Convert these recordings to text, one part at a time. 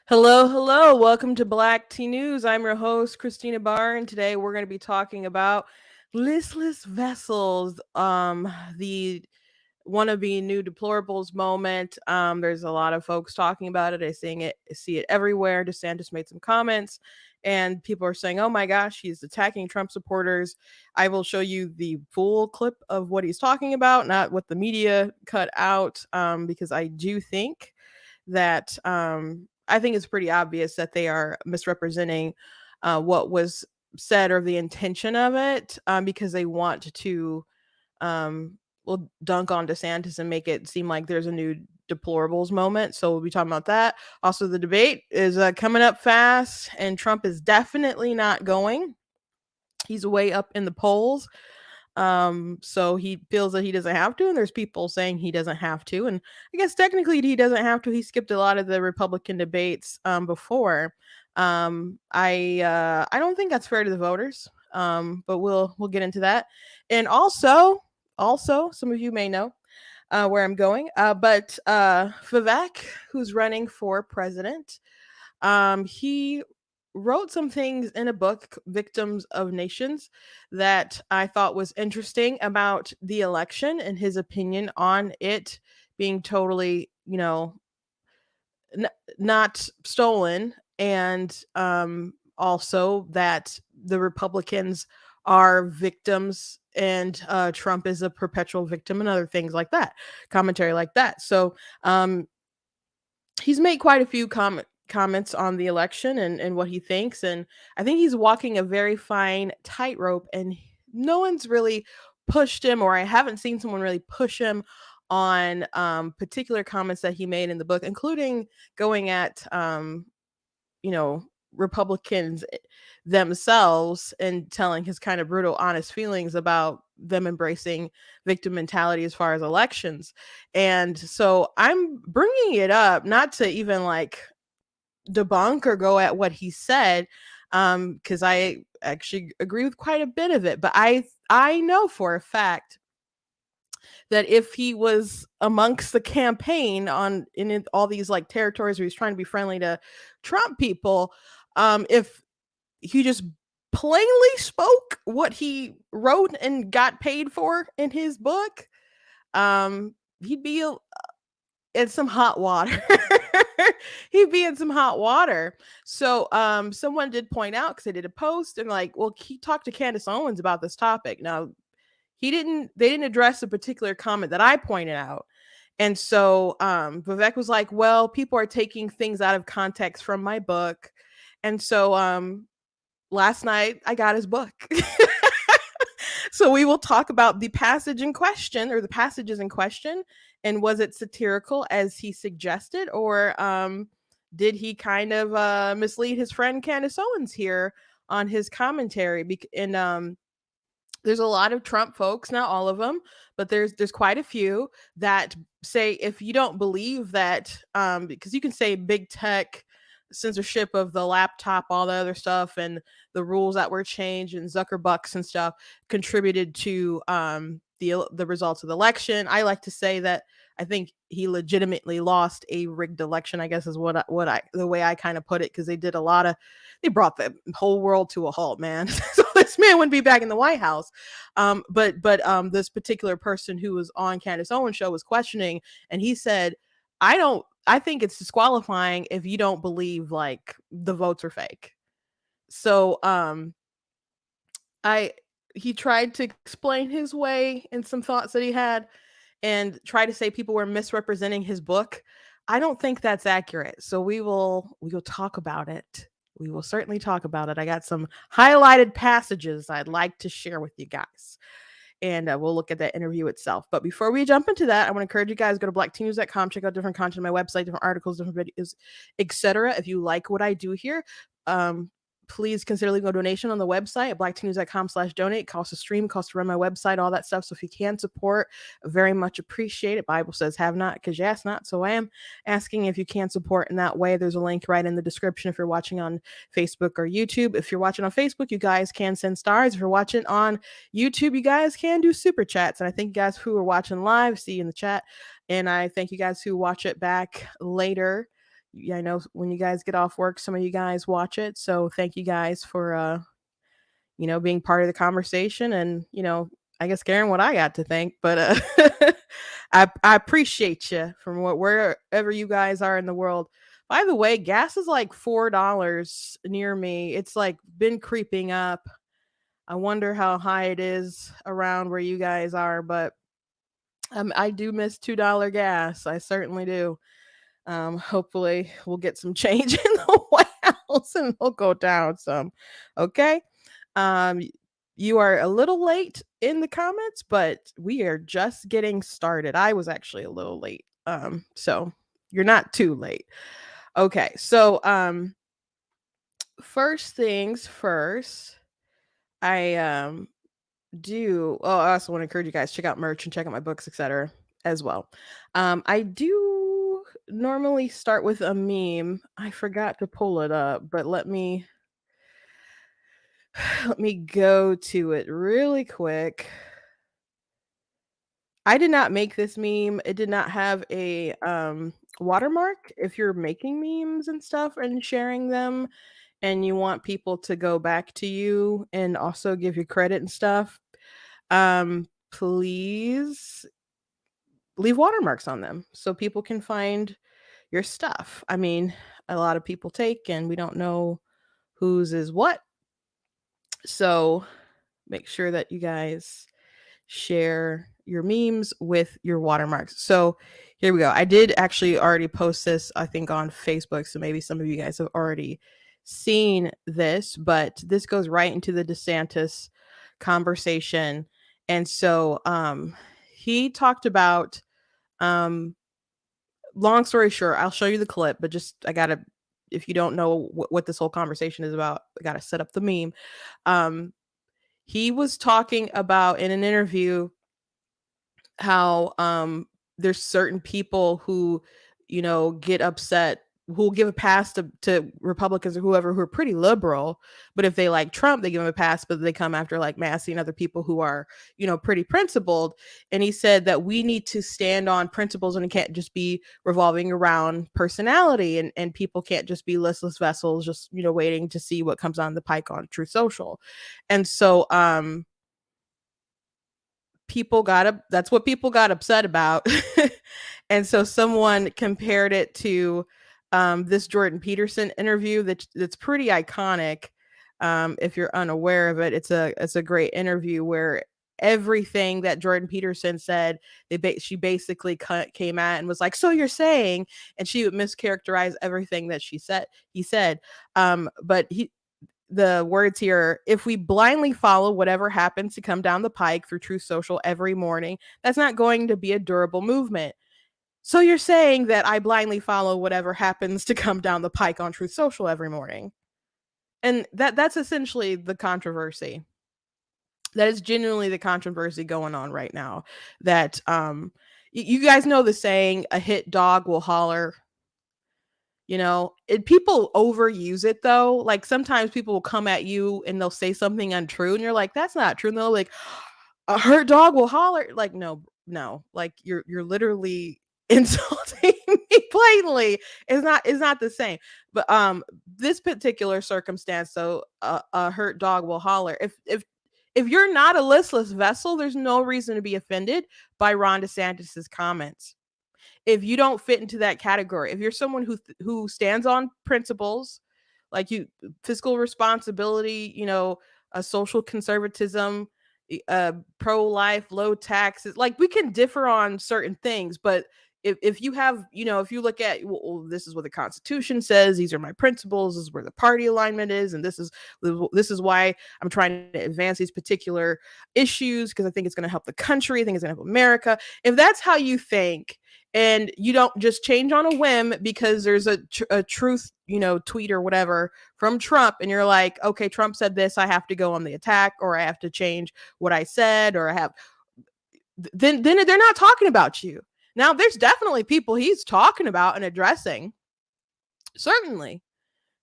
Hello. Welcome to Black Tea News. I'm your host, Christina Barr, and today we're going to be talking about listless vessels, the wannabe new deplorables moment. There's a lot of folks talking about it. I see it everywhere. DeSantis made some comments, and people are saying, "Oh my gosh, he's attacking Trump supporters." I will show you the full clip of what he's talking about, not what the media cut out, because I do think that I think it's pretty obvious that they are misrepresenting what was said or the intention of it, because they want to dunk on DeSantis and make it seem like there's a new deplorables moment. So we'll be talking about that. Also, the debate is coming up fast, and Trump is definitely not going. He's way up in the polls. So he feels that he doesn't have to, and there's people saying he doesn't have to, and I guess technically he doesn't have to. He skipped a lot of the Republican debates before. I don't think that's fair to the voters. But we'll get into that. And also some of you may know where I'm going. But Vivek, who's running for president, he wrote some things in a book, Victims of Nations, that I thought was interesting about the election and his opinion on it being totally, not stolen. And also that the Republicans are victims, and Trump is a perpetual victim, and other things like that, commentary like that. So he's made quite a few comments on the election and what he thinks, and I think he's walking a very fine tightrope, and no one's really pushed him, or I haven't seen someone really push him on particular comments that he made in the book, including going at Republicans themselves and telling his kind of brutal, honest feelings about them embracing victim mentality as far as elections. And so I'm bringing it up not to even like debunk or go at what he said, because I actually agree with quite a bit of it, but I know for a fact that if he was amongst the campaign in all these like territories where he's trying to be friendly to Trump people, if he just plainly spoke what he wrote and got paid for in his book, he'd be in some hot water. He'd be in some hot water. So someone did point out, because they did a post and like, well, he talked to Candace Owens about this topic. Now they didn't address a particular comment that I pointed out. And so Vivek was like, well, people are taking things out of context from my book. And so last night I got his book. So we will talk about the passage in question, or the passages in question, and was it satirical as he suggested, or did he kind of mislead his friend Candace Owens here on his commentary? And there's a lot of Trump folks, not all of them, but there's quite a few that say, if you don't believe that, because you can say big tech, censorship of the laptop, all the other stuff, and the rules that were changed, and Zuckerbucks and stuff contributed to the the results of the election. I like to say that I think he legitimately lost a rigged election, I guess is what I the way I kind of put it, because they brought the whole world to a halt, man. So this man wouldn't be back in the White House. But this particular person who was on Candace Owens show was questioning, and he said, I think it's disqualifying if you don't believe like the votes are fake. So I he tried to explain his way and some thoughts that he had, and try to say people were misrepresenting his book. I don't think that's accurate. So we will talk about it. We will certainly talk about it. I got some highlighted passages I'd like to share with you guys. And we'll look at that interview itself. But before we jump into that, I want to encourage you guys, go to blacktnews.com, check out different content on my website, different articles, different videos, etc. If you like what I do here, please consider leaving a donation on the website at blacktnews.com/donate. Costs to stream, costs to run my website, all that stuff. So if you can support, very much appreciate it. Bible says have not because you ask not. So I am asking if you can support in that way. There's a link right in the description if you're watching on Facebook or YouTube. If you're watching on Facebook, you guys can send stars. If you're watching on YouTube, you guys can do super chats. And I thank you guys who are watching live, see you in the chat. And I thank you guys who watch it back later. Yeah, I know when you guys get off work, some of you guys watch it. So thank you guys for being part of the conversation, and I guess Karen, what I got to thank, but I appreciate you from wherever you guys are in the world. By the way, gas is like $4 near me. It's like been creeping up. I wonder how high it is around where you guys are, but I do miss $2 gas. I certainly do. Hopefully we'll get some change in the White House and it'll go down some. Okay. Um, you are a little late in the comments, but we are just getting started. I was actually a little late. So you're not too late. Okay. So, first things first, I I also want to encourage you guys, check out merch and check out my books, etc. as well. I do normally start with a meme. I forgot to pull it up, but let me go to it really quick. I did not make this meme. It did not have a watermark. If you're making memes and stuff and sharing them and you want people to go back to you and also give you credit and stuff, please leave watermarks on them so people can find your stuff. I mean, a lot of people take and we don't know whose is what. So make sure that you guys share your memes with your watermarks. So here we go. I did actually already post this, I think, on Facebook. So maybe some of you guys have already seen this, but this goes right into the DeSantis conversation. And so he talked about, long story short, I'll show you the clip, but just if you don't know what this whole conversation is about, I gotta set up the meme. He was talking about in an interview how there's certain people who get upset, who'll give a pass to Republicans or whoever who are pretty liberal, but if they like Trump, they give him a pass, but they come after like Massey and other people who are pretty principled. And he said that we need to stand on principles, and it can't just be revolving around personality, and people can't just be listless vessels just waiting to see what comes on the pike on Truth Social. And so that's what people got upset about. And so someone compared it to this Jordan Peterson interview that's pretty iconic. If you're unaware of it, it's a great interview where everything that Jordan Peterson said, she basically came at and was like, so you're saying, and she would mischaracterize everything that he said. But the words here, if we blindly follow whatever happens to come down the pike through Truth Social every morning, that's not going to be a durable movement. So you're saying that I blindly follow whatever happens to come down the pike on Truth Social every morning. And that's essentially the controversy. That is genuinely the controversy going on right now. That you guys know the saying, a hit dog will holler. People overuse it though. Like sometimes people will come at you and they'll say something untrue and you're like, that's not true. And they'll like, A hurt dog will holler. Like, no, no, like you're literally insulting me blatantly. It's not the same. But this particular circumstance, so a hurt dog will holler. If you're not a listless vessel, there's no reason to be offended by Ron DeSantis's comments. If you don't fit into that category, if you're someone who stands on principles, like you fiscal responsibility, a social conservatism, pro life, low taxes, like we can differ on certain things, but if you have, if you look at, well, this is what the Constitution says, these are my principles, this is where the party alignment is, and this is why I'm trying to advance these particular issues because I think it's going to help the country, I think it's going to help America. If that's how you think, and you don't just change on a whim because there's a truth, tweet or whatever from Trump, and you're like, okay, Trump said this, I have to go on the attack, or I have to change what I said, or I have, then they're not talking about you. Now, there's definitely people he's talking about and addressing. Certainly.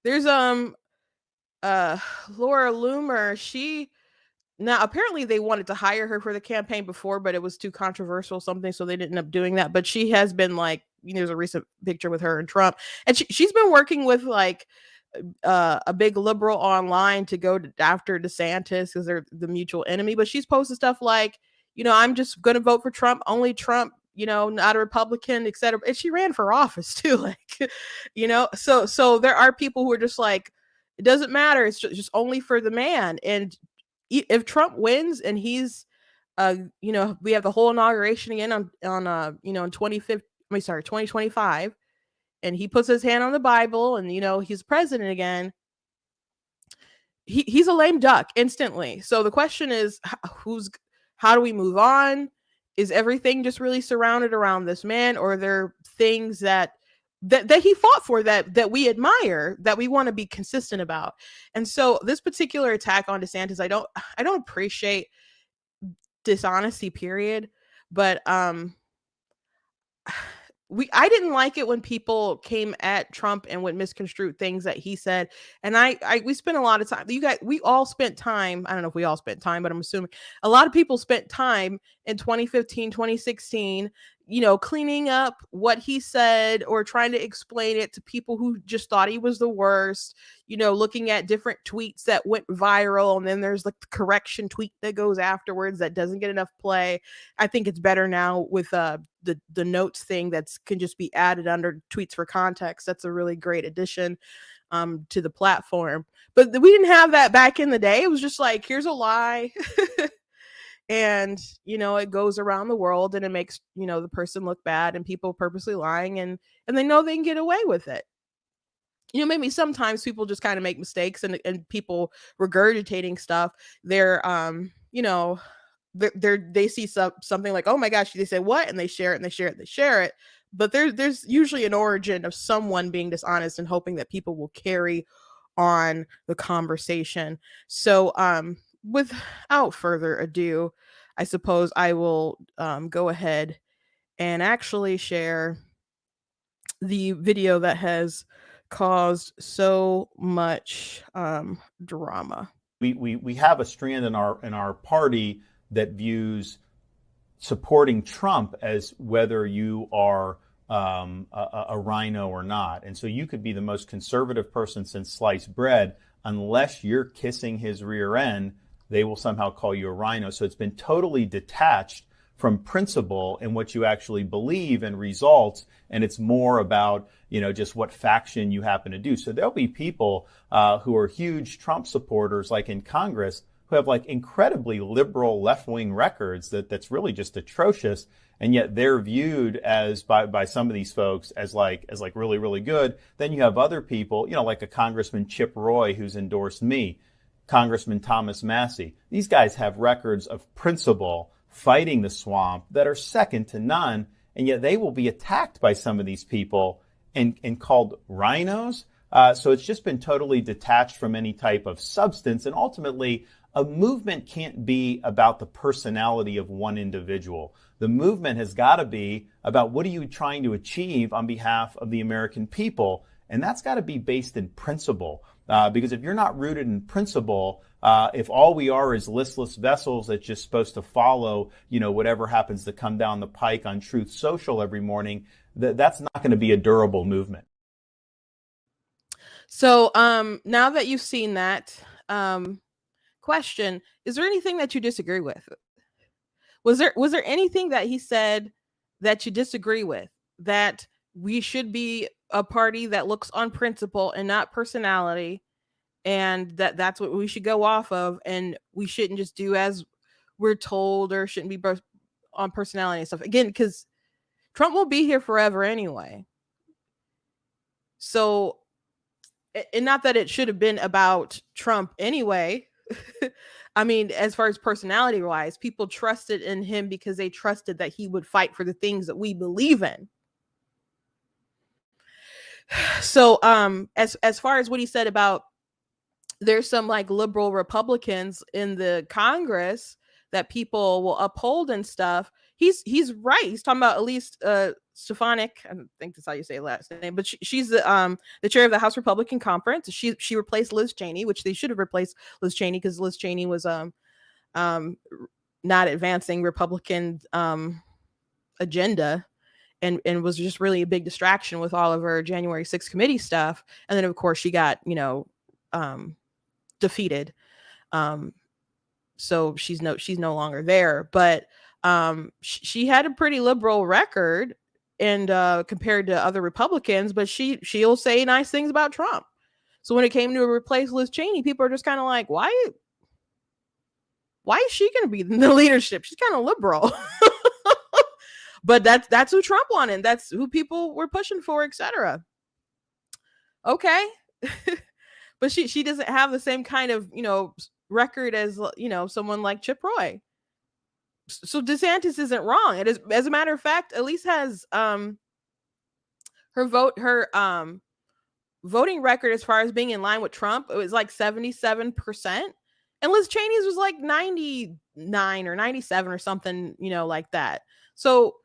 There's Laura Loomer. Now, apparently they wanted to hire her for the campaign before, but it was too controversial something, so they didn't end up doing that. But she has been like, there's a recent picture with her and Trump, and she's been working with like a big liberal online to go after DeSantis because they're the mutual enemy. But she's posted stuff like, I'm just going to vote for Trump, only Trump, not a Republican, etc. And she ran for office too, like, so there are people who are just like, it doesn't matter, it's just only for the man. And if Trump wins and he's, we have the whole inauguration again on in 2025, and he puts his hand on the Bible and, he's president again, he's a lame duck instantly. So the question is, how do we move on? Is everything just really surrounded around this man, or are there things that he fought for that we admire, that we want to be consistent about? And so this particular attack on DeSantis, I don't appreciate dishonesty, period. But I didn't like it when people came at Trump and would misconstrue things that he said. And we spent a lot of time, we all spent time. I don't know if we all spent time, but I'm assuming a lot of people spent time in 2015, 2016, cleaning up what he said or trying to explain it to people who just thought he was the worst, looking at different tweets that went viral. And then there's like the correction tweet that goes afterwards that doesn't get enough play. I think it's better now with the notes thing that can just be added under tweets for context. That's a really great addition to the platform. But we didn't have that back in the day. It was just like, here's a lie. And, it goes around the world and it makes, the person look bad, and people purposely lying, and they know they can get away with it. Maybe sometimes people just kind of make mistakes, and people regurgitating stuff. They're, they see something like, oh my gosh, they say what? And they share it and they share it, they share it. But there's usually an origin of someone being dishonest and hoping that people will carry on the conversation. So, without further ado, I suppose I will go ahead and actually share the video that has caused so much drama. We have a strand in our party that views supporting Trump as whether you are a rhino or not. And so you could be the most conservative person since sliced bread. Unless you're kissing his rear end, they will somehow call you a rhino. So it's been totally detached from principle and what you actually believe and results. And it's more about, just what faction you happen to do. So there'll be people who are huge Trump supporters, like in Congress, who have like incredibly liberal left-wing records that's really just atrocious. And yet they're viewed as by some of these folks as like really, really good. Then you have other people, like a Congressman Chip Roy, who's endorsed me, Congressman Thomas Massey. These guys have records of principle fighting the swamp that are second to none. And yet they will be attacked by some of these people and called rhinos. So it's just been totally detached from any type of substance. And ultimately, a movement can't be about the personality of one individual. The movement has got to be about what are you trying to achieve on behalf of the American people. And that's got to be based in principle. Because if you're not rooted in principle, if all we are is listless vessels that's just supposed to follow, whatever happens to come down the pike on Truth Social every morning, that's not going to be a durable movement. So now that you've seen that, question, is there anything that you disagree with? Was there anything that he said that you disagree with, that we should be a party that looks on principle and not personality, and that's what we should go off of, and we shouldn't just do as we're told, or shouldn't be on personality and stuff, again, because Trump will be here forever anyway. So, and not that it should have been about Trump anyway. I mean, as far as personality wise, people trusted in him because they trusted that he would fight for the things that we believe in. So as far as what he said about, there's some like liberal Republicans in the Congress that people will uphold and stuff, he's right. He's talking about at least Stefanik, I think that's how you say her last name, but she's the chair of the House Republican Conference. She replaced Liz Cheney, which they should have replaced Liz Cheney, because Liz Cheney was not advancing Republican agenda, and was just really a big distraction with all of her January 6th committee stuff. And then of course she got defeated, so she's no longer there. But she had a pretty liberal record, and compared to other Republicans, but she'll say nice things about Trump. So when it came to replace Liz Cheney, people are just kind of like, why is she going to be in the leadership? She's kind of liberal. But that's who Trump wanted. That's who people were pushing for, etc. Okay. But she doesn't have the same kind of, record as, someone like Chip Roy. So DeSantis isn't wrong. It is, as a matter of fact, Elise has her voting record as far as being in line with Trump, it was like 77%. And Liz Cheney's was like 99 or 97 or something, like that. So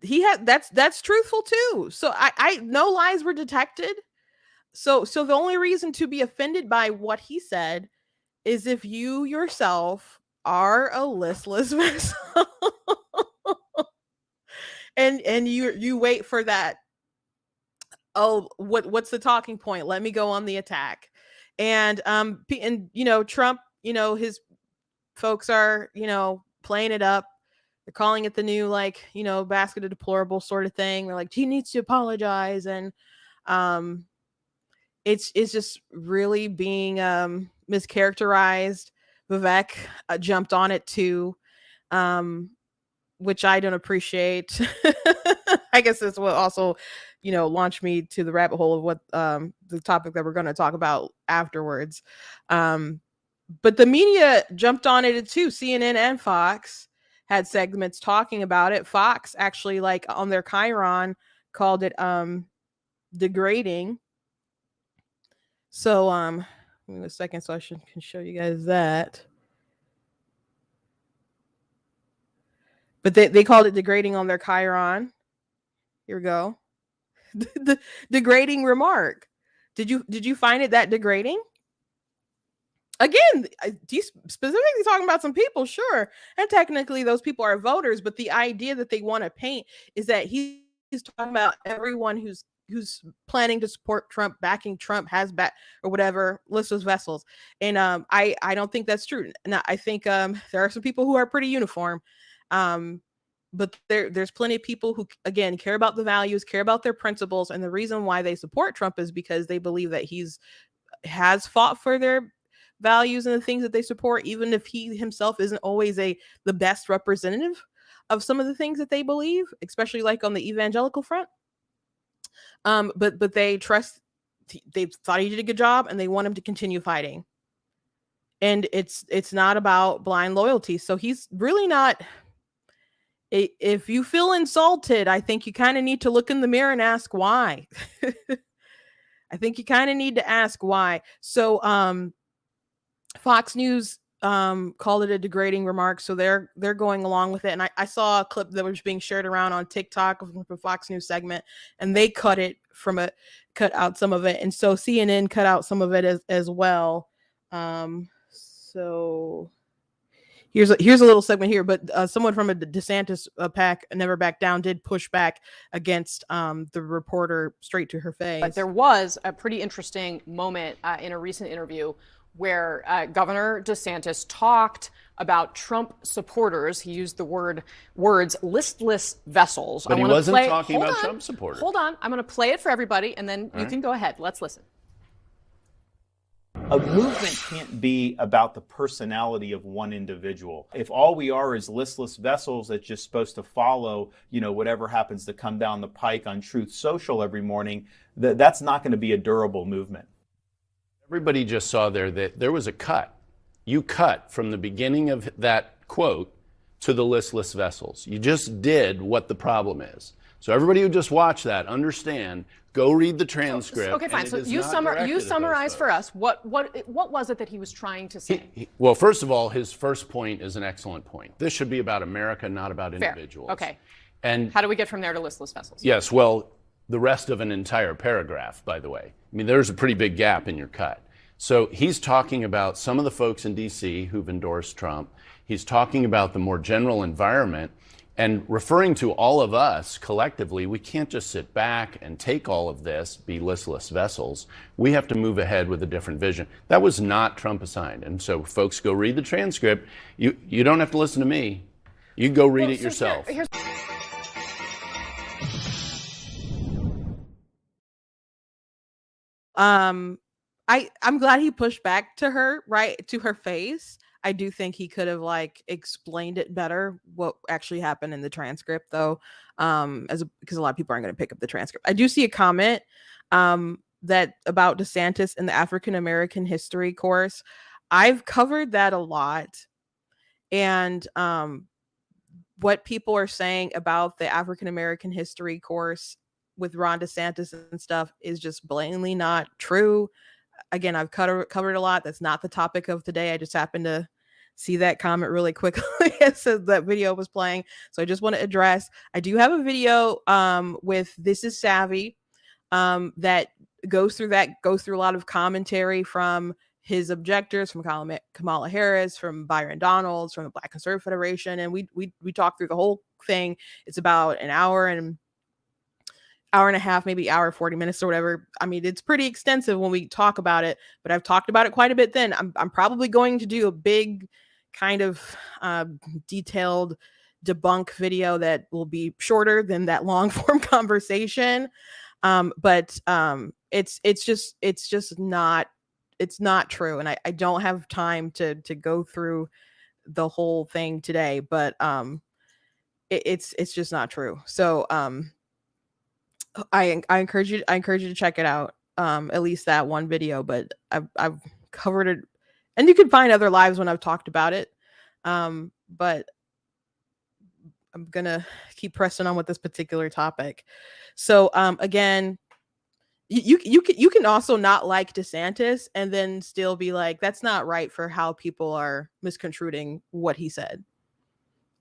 he had, that's truthful too. So I no lies were detected. So the only reason to be offended by what he said is if you yourself are a listless vessel. and you wait for that, oh, what's the talking point? Let me go on the attack. And Trump, his folks are, playing it up. They're calling it the new, basket of deplorable sort of thing. They're like, he needs to apologize. And it's just really being mischaracterized. Vivek jumped on it too, which I don't appreciate. I guess that's what also, launched me to the rabbit hole of what the topic that we're going to talk about afterwards. But the media jumped on it too. CNN and Fox had segments talking about it. Fox actually, on their Chiron, called it degrading. So give me a second so I can show you guys that. But they called it degrading on their Chiron. Here we go. The degrading remark. Did you find it that degrading? Again, he's specifically talking about some people, sure. And technically those people are voters, but the idea that they want to paint is that he's talking about everyone who's planning to support Trump, backing Trump, has back or whatever, listless vessels. And I don't think that's true. Now, I think there are some people who are pretty uniform. But there's plenty of people who, again, care about the values, care about their principles. And the reason why they support Trump is because they believe that has fought for their values and the things that they support, even if he himself isn't always the best representative of some of the things that they believe, especially on the evangelical front. But they trust, they thought he did a good job and they want him to continue fighting. And it's not about blind loyalty. So he's really not. If you feel insulted, I think you kind of need to look in the mirror and ask why. I think you kind of need to ask why. So Fox News called it a degrading remark, so they're going along with it. And I saw a clip that was being shared around on TikTok from a Fox News segment, and they cut out some of it, and so CNN cut out some of it as well. So here's a little segment here, but someone from a DeSantis pack, Never Back Down, did push back against the reporter straight to her face. But there was a pretty interesting moment in a recent interview where Governor DeSantis talked about Trump supporters. He used the words listless vessels. But he wasn't talking about Trump supporters. Hold on. I'm going to play it for everybody, and then you can go ahead. Let's listen. A movement can't be about the personality of one individual. If all we are is listless vessels that's just supposed to follow, whatever happens to come down the pike on Truth Social every morning, that's not going to be a durable movement. Everybody just saw there that there was a cut. You cut from the beginning of that quote to the listless vessels. You just did what the problem is. So everybody who just watched that, understand, go read the transcript. Okay, fine. So you summarize for us what was it that he was trying to say? Well, first of all, his first point is an excellent point. This should be about America, not about individuals. Fair. Okay. And how do we get from there to listless vessels? Yes, well, the rest of an entire paragraph, by the way. I mean, there's a pretty big gap in your cut. So he's talking about some of the folks in D.C. who've endorsed Trump. He's talking about the more general environment and referring to all of us collectively. We can't just sit back and take all of this, be listless vessels. We have to move ahead with a different vision. That was not Trump assigned. And so folks, go read the transcript. You don't have to listen to me. You can go read it yourself. I'm glad he pushed back to her, right to her face. I do think he could have explained it better what actually happened in the transcript, though, because a lot of people aren't going to pick up the transcript. I do see a comment that about DeSantis in the African American history course. I've covered that a lot, and what people are saying about the African American history course with Ron DeSantis and stuff is just blatantly not true. Again, I've covered a lot. That's not the topic of today. I just happened to see that comment really quickly as that video was playing. So I just want to address, I do have a video with This Is Savvy that goes through a lot of commentary from his objectors, from Kamala Harris, from Byron Donalds, from the Black Conservative Federation. And we talk through the whole thing. It's about an hour and a half, maybe hour, 40 minutes or whatever. I mean, it's pretty extensive when we talk about it, but I've talked about it quite a bit then. I'm probably going to do a big kind of detailed debunk video that will be shorter than that long form conversation. But it's just not true. And I don't have time to go through the whole thing today, but it's just not true. So I encourage you to check it out, at least that one video. But I've covered it, and you can find other lives when I've talked about it. But I'm gonna keep pressing on with this particular topic. So again, you can also not like DeSantis and then still be like, that's not right for how people are misconstruing what he said.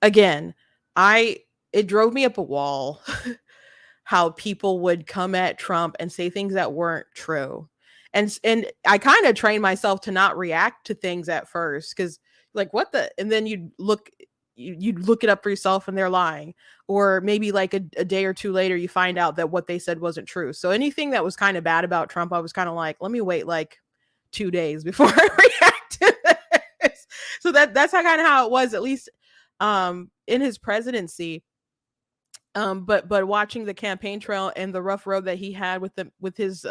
Again, it drove me up a wall how people would come at Trump and say things that weren't true. And I kind of trained myself to not react to things at first, because and then you'd look it up for yourself and they're lying. Or maybe a day or two later, you find out that what they said wasn't true. So anything that was kind of bad about Trump, I was kind of like, let me wait 2 days before I react to this. So that's how it was, at least in his presidency. But watching the campaign trail and the rough road that he had with his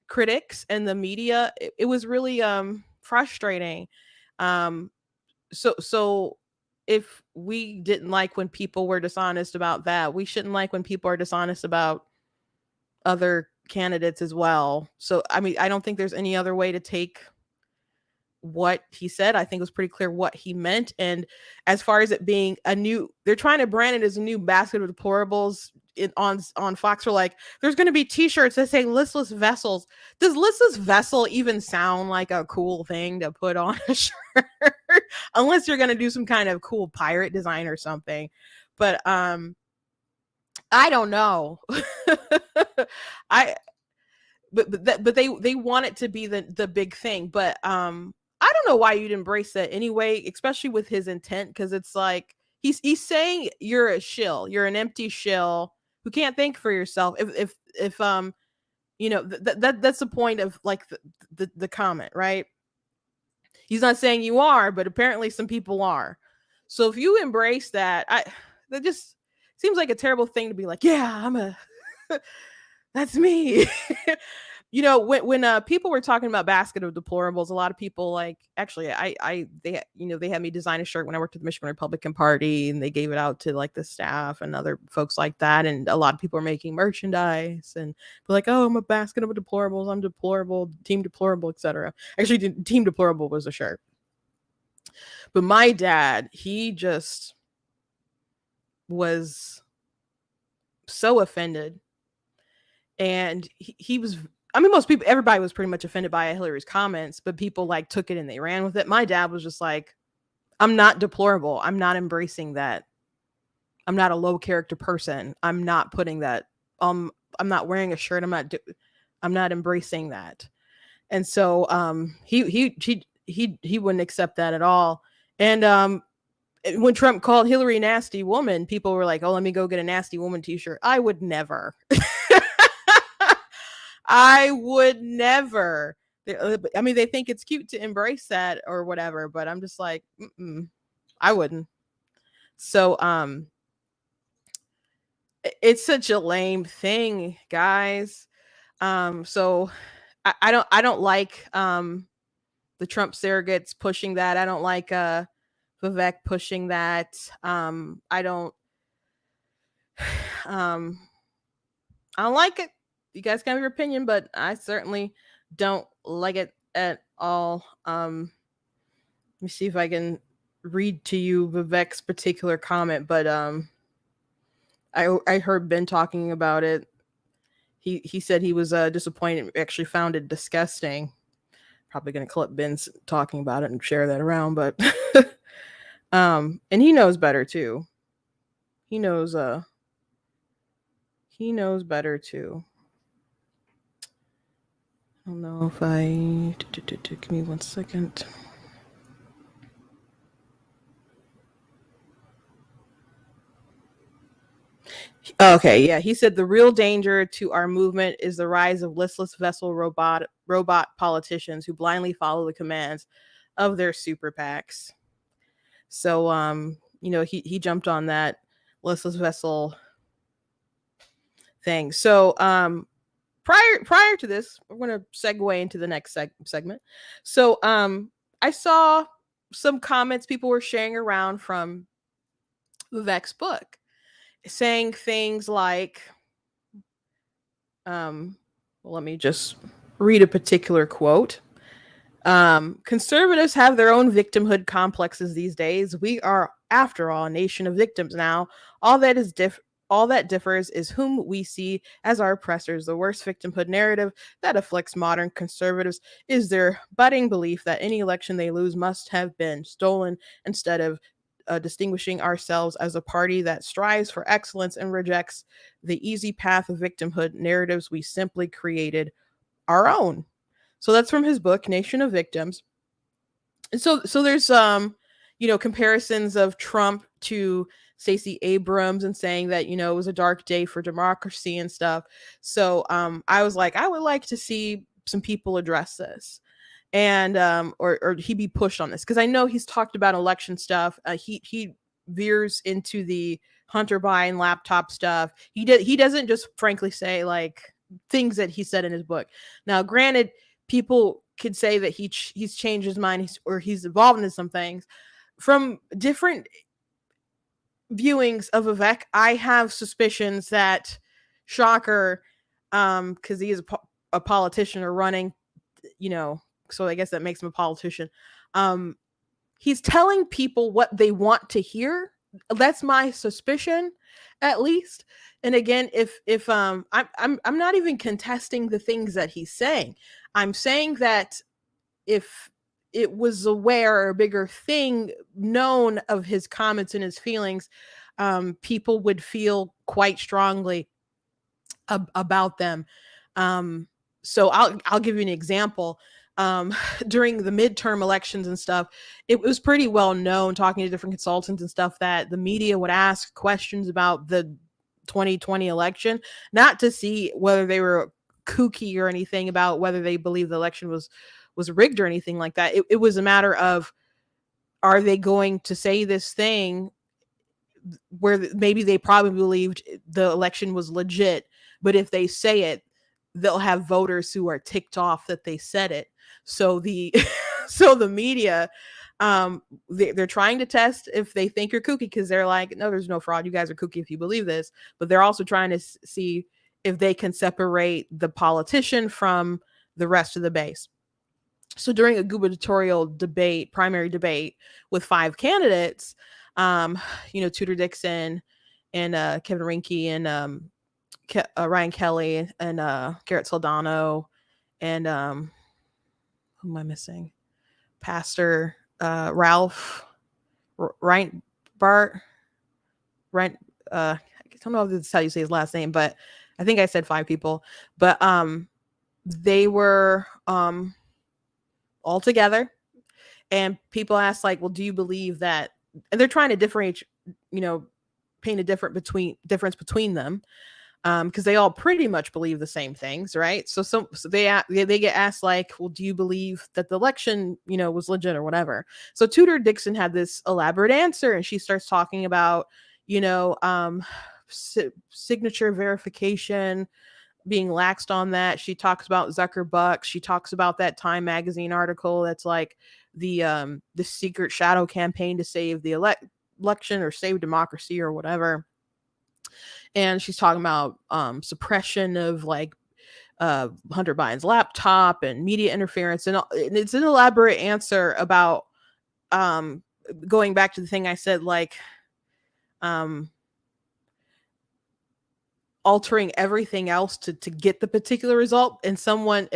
critics and the media, it was really frustrating. So if we didn't like when people were dishonest about that, we shouldn't like when people are dishonest about other candidates as well. So I mean, I don't think there's any other way to take what he said. I think it was pretty clear what he meant. And as far as it being they're trying to brand it as a new basket of deplorables on Fox. Are like, there's going to be t-shirts that say listless vessels. Does listless vessel even sound like a cool thing to put on a shirt? Unless you're going to do some kind of cool pirate design or something. But I don't know. But they want it to be the big thing. But I don't know why you'd embrace that anyway, especially with his intent, because it's like he's saying you're a shill, you're an empty shill who can't think for yourself. If that's the point of like the comment, right? He's not saying you are, but apparently some people are. So if you embrace that just seems like a terrible thing to be like, yeah, that's me. When people were talking about basket of deplorables, a lot of people they had me design a shirt when I worked at the Michigan Republican Party, and they gave it out to like the staff and other folks like that. And a lot of people are making merchandise and be like, oh, I'm a basket of deplorables, I'm deplorable, team deplorable, etc. Actually, team deplorable was a shirt. But my dad, he just was so offended. And he was, I mean, everybody was pretty much offended by Hillary's comments, but people like took it and they ran with it. My dad was just like, I'm not deplorable. I'm not embracing that. I'm not a low character person. I'm not putting that, I'm not wearing a shirt. I'm not embracing that. And so, he wouldn't accept that at all. And, when Trump called Hillary nasty woman, people were like, oh, let me go get a nasty woman t-shirt. I would never. I would never. I mean, they think it's cute to embrace that or whatever, but I'm just like, I wouldn't. So, it's such a lame thing, guys. So I don't like the Trump surrogates pushing that. I don't like Vivek pushing that. I don't like it. You guys can have your opinion, but I certainly don't like it at all. Let me see if I can read to you Vivek's particular comment, but I heard Ben talking about it. He said he was disappointed, actually found it disgusting. Probably going to clip Ben's talking about it and share that around, but and he knows better too. He knows better too. I don't know if give me 1 second. Okay, yeah, he said the real danger to our movement is the rise of listless vessel robot politicians who blindly follow the commands of their super PACs. So he jumped on that listless vessel thing. So prior to this, we're going to segue into the next segment. So I saw some comments people were sharing around from Vivek's book, saying things like, let me just read a particular quote. Conservatives have their own victimhood complexes these days. We are, after all, a nation of victims now. All that differs is whom we see as our oppressors. The worst victimhood narrative that afflicts modern conservatives is their budding belief that any election they lose must have been stolen, instead of distinguishing ourselves as a party that strives for excellence and rejects the easy path of victimhood narratives. We simply created our own. So that's from his book, Nation of Victims. And so there's comparisons of Trump to Stacey Abrams and saying that, it was a dark day for democracy and stuff. So I was like, I would like to see some people address this. And or he be pushed on this, because I know he's talked about election stuff. He veers into the Hunter Biden laptop stuff. He doesn't just frankly say like things that he said in his book. Now, granted, people could say that he's changed his mind or he's evolved into some things. From different viewings of Vivek, I have suspicions that, shocker, because he is a politician or running, so I guess that makes him a politician. He's telling people what they want to hear. That's my suspicion, at least. And again, if I'm not even contesting the things that he's saying. I'm saying that if it was aware or a bigger thing known of his comments and his feelings, people would feel quite strongly about them. So I'll give you an example. During the midterm elections and stuff, it was pretty well known, talking to different consultants and stuff, that the media would ask questions about the 2020 election, not to see whether they were kooky or anything about whether they believe the election was rigged or anything like that. It was a matter of, are they going to say this thing where maybe they probably believed the election was legit, but if they say it, they'll have voters who are ticked off that they said it. So the so the media, they're trying to test if they think you're kooky, because they're like, no, there's no fraud. You guys are kooky if you believe this. But they're also trying to see if they can separate the politician from the rest of the base. So during a gubernatorial debate, primary debate with 5 candidates, Tudor Dixon and Kevin Rinke and Ryan Kelly and Garrett Soldano and who am I missing? Pastor Ralph Reinbart. I don't know if this is how you say his last name, but I think I said 5 people. But they were all together, and people asked, like, well, do you believe that? And they're trying to differentiate, paint a difference between them, because they all pretty much believe the same things, right? So they get asked, like, well, do you believe that the election, was legit or whatever? So Tudor Dixon had this elaborate answer, and she starts talking about, signature verification being laxed on that. She talks about Zuckerbucks. She talks about that Time magazine article that's like the secret shadow campaign to save the election or save democracy or whatever. And she's talking about suppression of like Hunter Biden's laptop and media interference, and it's an elaborate answer about going back to the thing I said, like altering everything else to get the particular result. And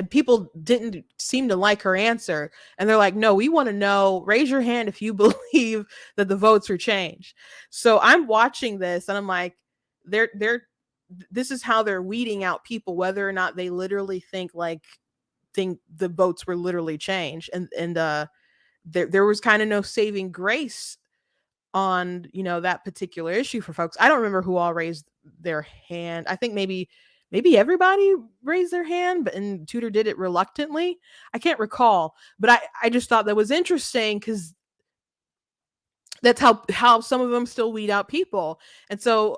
people didn't seem to like her answer, and they're like, no, we want to know, raise your hand if you believe that the votes are changed. So I'm watching this and I'm like, this is how they're weeding out people, whether or not they literally think the votes were literally changed. And there was kind of no saving grace on that particular issue for folks. I don't remember who all raised their hand. I think maybe everybody raised their hand, and Tudor did it reluctantly. I can't recall, but I just thought that was interesting, because that's how some of them still weed out people. And so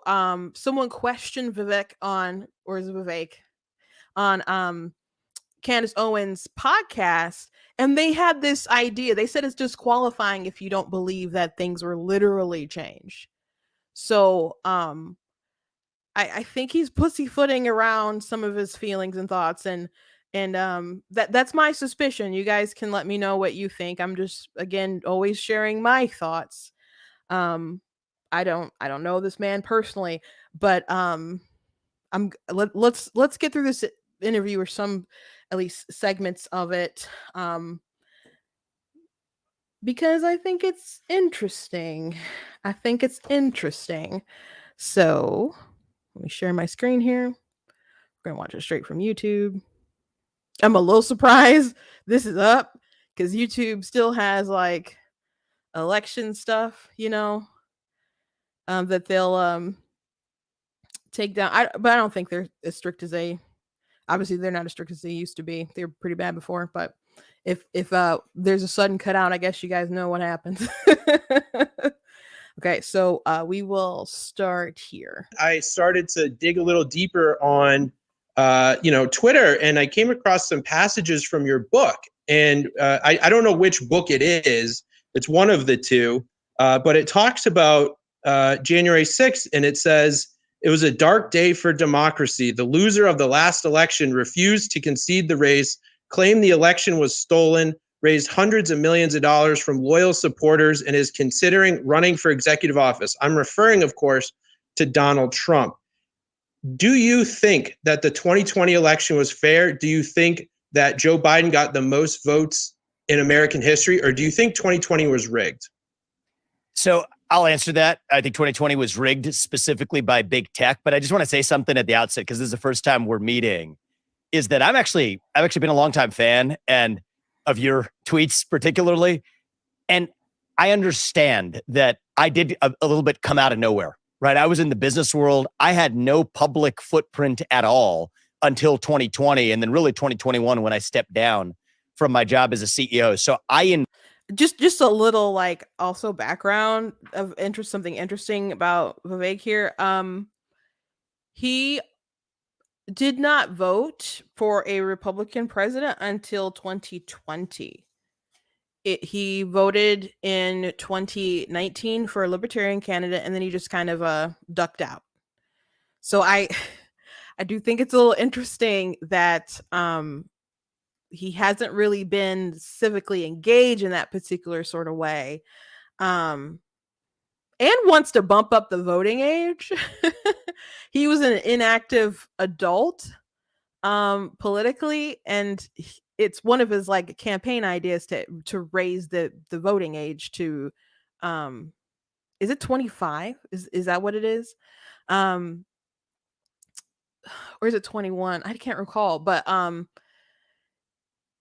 someone questioned Vivek on Candace Owens' podcast, and they had this idea. They said it's disqualifying if you don't believe that things were literally changed. So I think he's pussyfooting around some of his feelings and thoughts, and that's my suspicion. You guys can let me know what you think. I'm just, again, always sharing my thoughts. I don't know this man personally, but let's get through this interview, or some at least segments of it, because I think it's interesting. So let me share my screen here. We're gonna watch it straight from YouTube. I'm a little surprised this is up, because YouTube still has like election stuff, that they'll take down. But I don't think they're as strict as obviously they're not as strict as they used to be. They were pretty bad before, but if there's a sudden cutout, I guess you guys know what happens. Okay, so we will start here. I started to dig a little deeper on Twitter, and I came across some passages from your book. And I don't know which book it is. It's one of the two, but it talks about January 6th, and it says, "It was a dark day for democracy. The loser of the last election refused to concede the race claimed the election was stolen, raised hundreds of millions of dollars from loyal supporters, and is considering running for executive office. I'm referring, of course, to Donald Trump. Do you think that the 2020 election was fair? Do you think that Joe Biden got the most votes in American history, or do you think 2020 was rigged? So I'll answer that. I think 2020 was rigged specifically by big tech, but I just want to say something at the outset because this is the first time we're meeting. Is that I've actually been a longtime fan and of your tweets particularly, and I understand that I did a little bit come out of nowhere. Right, I was in the business world. I had no public footprint at all until 2020, and then really 2021 when I stepped down from my job as a CEO. So just a little like also background of something interesting about Vivek here. He did not vote for a Republican president until 2020. He voted in 2019 for a libertarian candidate, and then he just kind of ducked out. So I do think it's a little interesting that he hasn't really been civically engaged in that particular sort of way, and wants to bump up the voting age. He was an inactive adult politically, and it's one of his like campaign ideas to raise the voting age to is it 25? Is that what it is? Or is it 21? I can't recall, but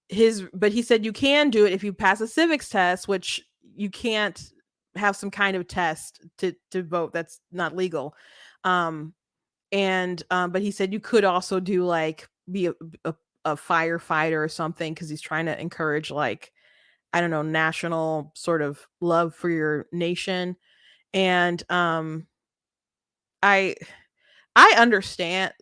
he said you can do it if you pass a civics test, which you can't have some kind of test to vote. That's not legal. But he said you could also do like be a firefighter or something, because he's trying to encourage like, I don't know, national sort of love for your nation. And I understand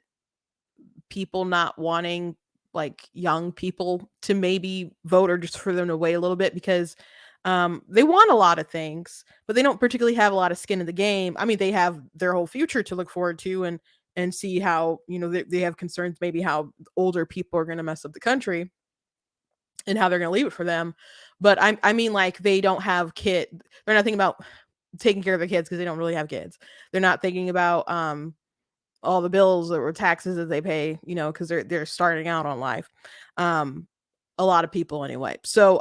people not wanting like young people to maybe vote, or just for them to wait a little bit, because they want a lot of things, but they don't particularly have a lot of skin in the game. I mean, they have their whole future to look forward to, and see how, they have concerns maybe how older people are going to mess up the country and how they're going to leave it for them. But I mean, like, they don't have kids. They're not thinking about taking care of their kids because they don't really have kids. They're not thinking about all the bills or taxes that they pay, because they're starting out on life. A lot of people anyway. So,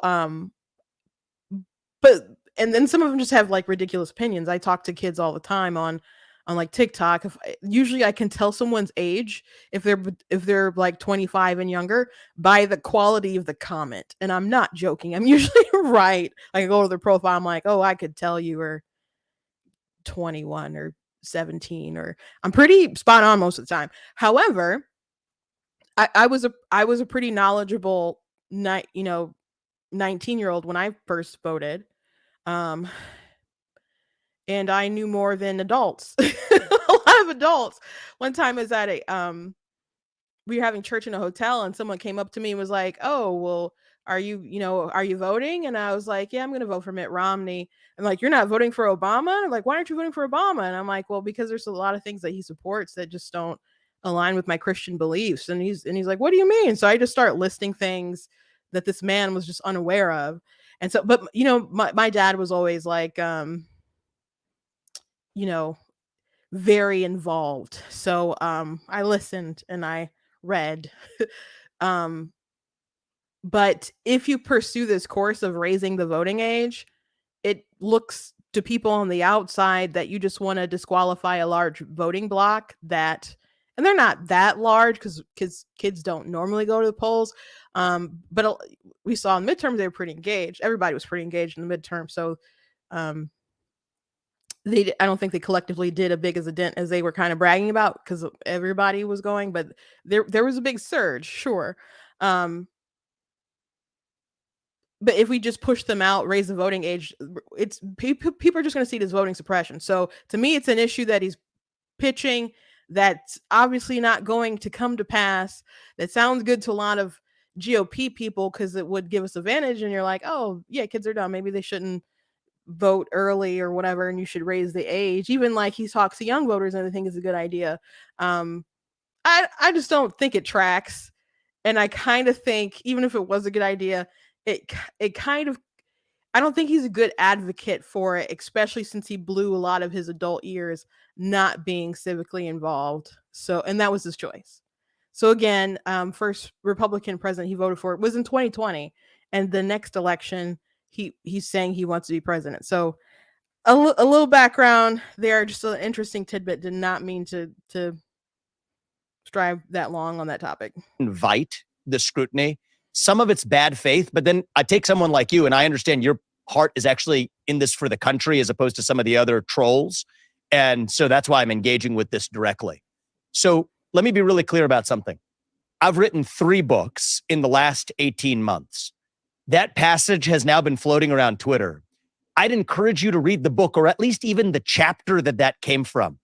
but, and then some of them just have like ridiculous opinions. I talk to kids all the time on like TikTok. Usually I can tell someone's age if they're like 25 and younger by the quality of the comment. And I'm not joking. I'm usually right. I go to their profile. I'm like, oh, I could tell you were 21 or 17, or I'm pretty spot on most of the time. However, I was a pretty knowledgeable 19-year-old when I first voted. And I knew more than adults. A lot of adults. One time I was at we were having church in a hotel, and someone came up to me and was like, oh, well, are you voting? And I was like, yeah, I'm going to vote for Mitt Romney. And like, you're not voting for Obama? Like, why aren't you voting for Obama? And I'm like, well, because there's a lot of things that he supports that just don't align with my Christian beliefs. And he's like, what do you mean? So I just start listing things that this man was just unaware of. And so, but my dad was always like, very involved. So I listened and I read. But if you pursue this course of raising the voting age, it looks to people on the outside that you just want to disqualify a large voting block and they're not that large because kids don't normally go to the polls. But we saw in midterms, they were pretty engaged. Everybody was pretty engaged in the midterm. So I don't think they collectively did a big as a dent as they were kind of bragging about, because everybody was going, but there was a big surge, sure. But if we just push them out, raise the voting age, it's people are just going to see it as voting suppression. So to me, it's an issue that he's pitching that's obviously not going to come to pass. That sounds good to a lot of GOP people because it would give us advantage. And you're like, oh yeah, kids are dumb. Maybe they shouldn't vote early or whatever, and you should raise the age. Even like he talks to young voters, and I think is a good idea. I just don't think it tracks. And I kind of think, even if it was a good idea, it kind of, I don't think he's a good advocate for it, especially since he blew a lot of his adult years not being civically involved. So, and that was his choice. So again, first Republican president he voted for was in 2020, and the next election he's saying he wants to be president. So a little background there, just an interesting tidbit. Did not mean to strive that long on that topic. Invite the scrutiny. Some of it's bad faith, but then I take someone like you, and I understand your heart is actually in this for the country as opposed to some of the other trolls. And so that's why I'm engaging with this directly. So let me be really clear about something. I've written 3 books in the last 18 months. That passage has now been floating around Twitter. I'd encourage you to read the book, or at least even the chapter that came from.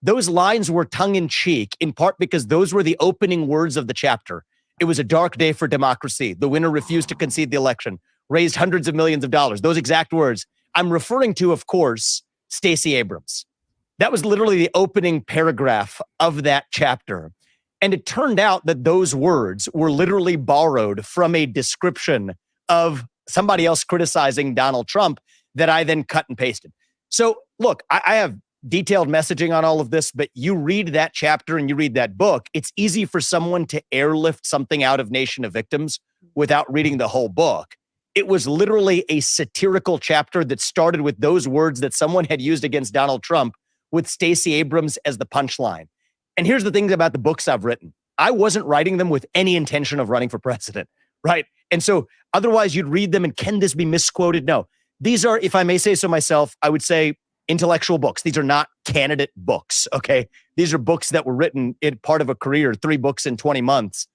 Those lines were tongue in cheek, in part because those were the opening words of the chapter. It was a dark day for democracy. The winner refused to concede the election, raised hundreds of millions of dollars. Those exact words. I'm referring to, of course, Stacey Abrams. That was literally the opening paragraph of that chapter. And it turned out that those words were literally borrowed from a description of somebody else criticizing Donald Trump that I then cut and pasted. So look, I have detailed messaging on all of this, but you read that chapter and you read that book, it's easy for someone to airlift something out of Nation of Victims without reading the whole book. It was literally a satirical chapter that started with those words that someone had used against Donald Trump with Stacey Abrams as the punchline. And here's the thing about the books I've written. I wasn't writing them with any intention of running for president, right? And so otherwise you'd read them and can this be misquoted? No. These are, if I may say so myself, I would say intellectual books. These are not candidate books, okay? These are books that were written in part of a career, 3 books in 20 months.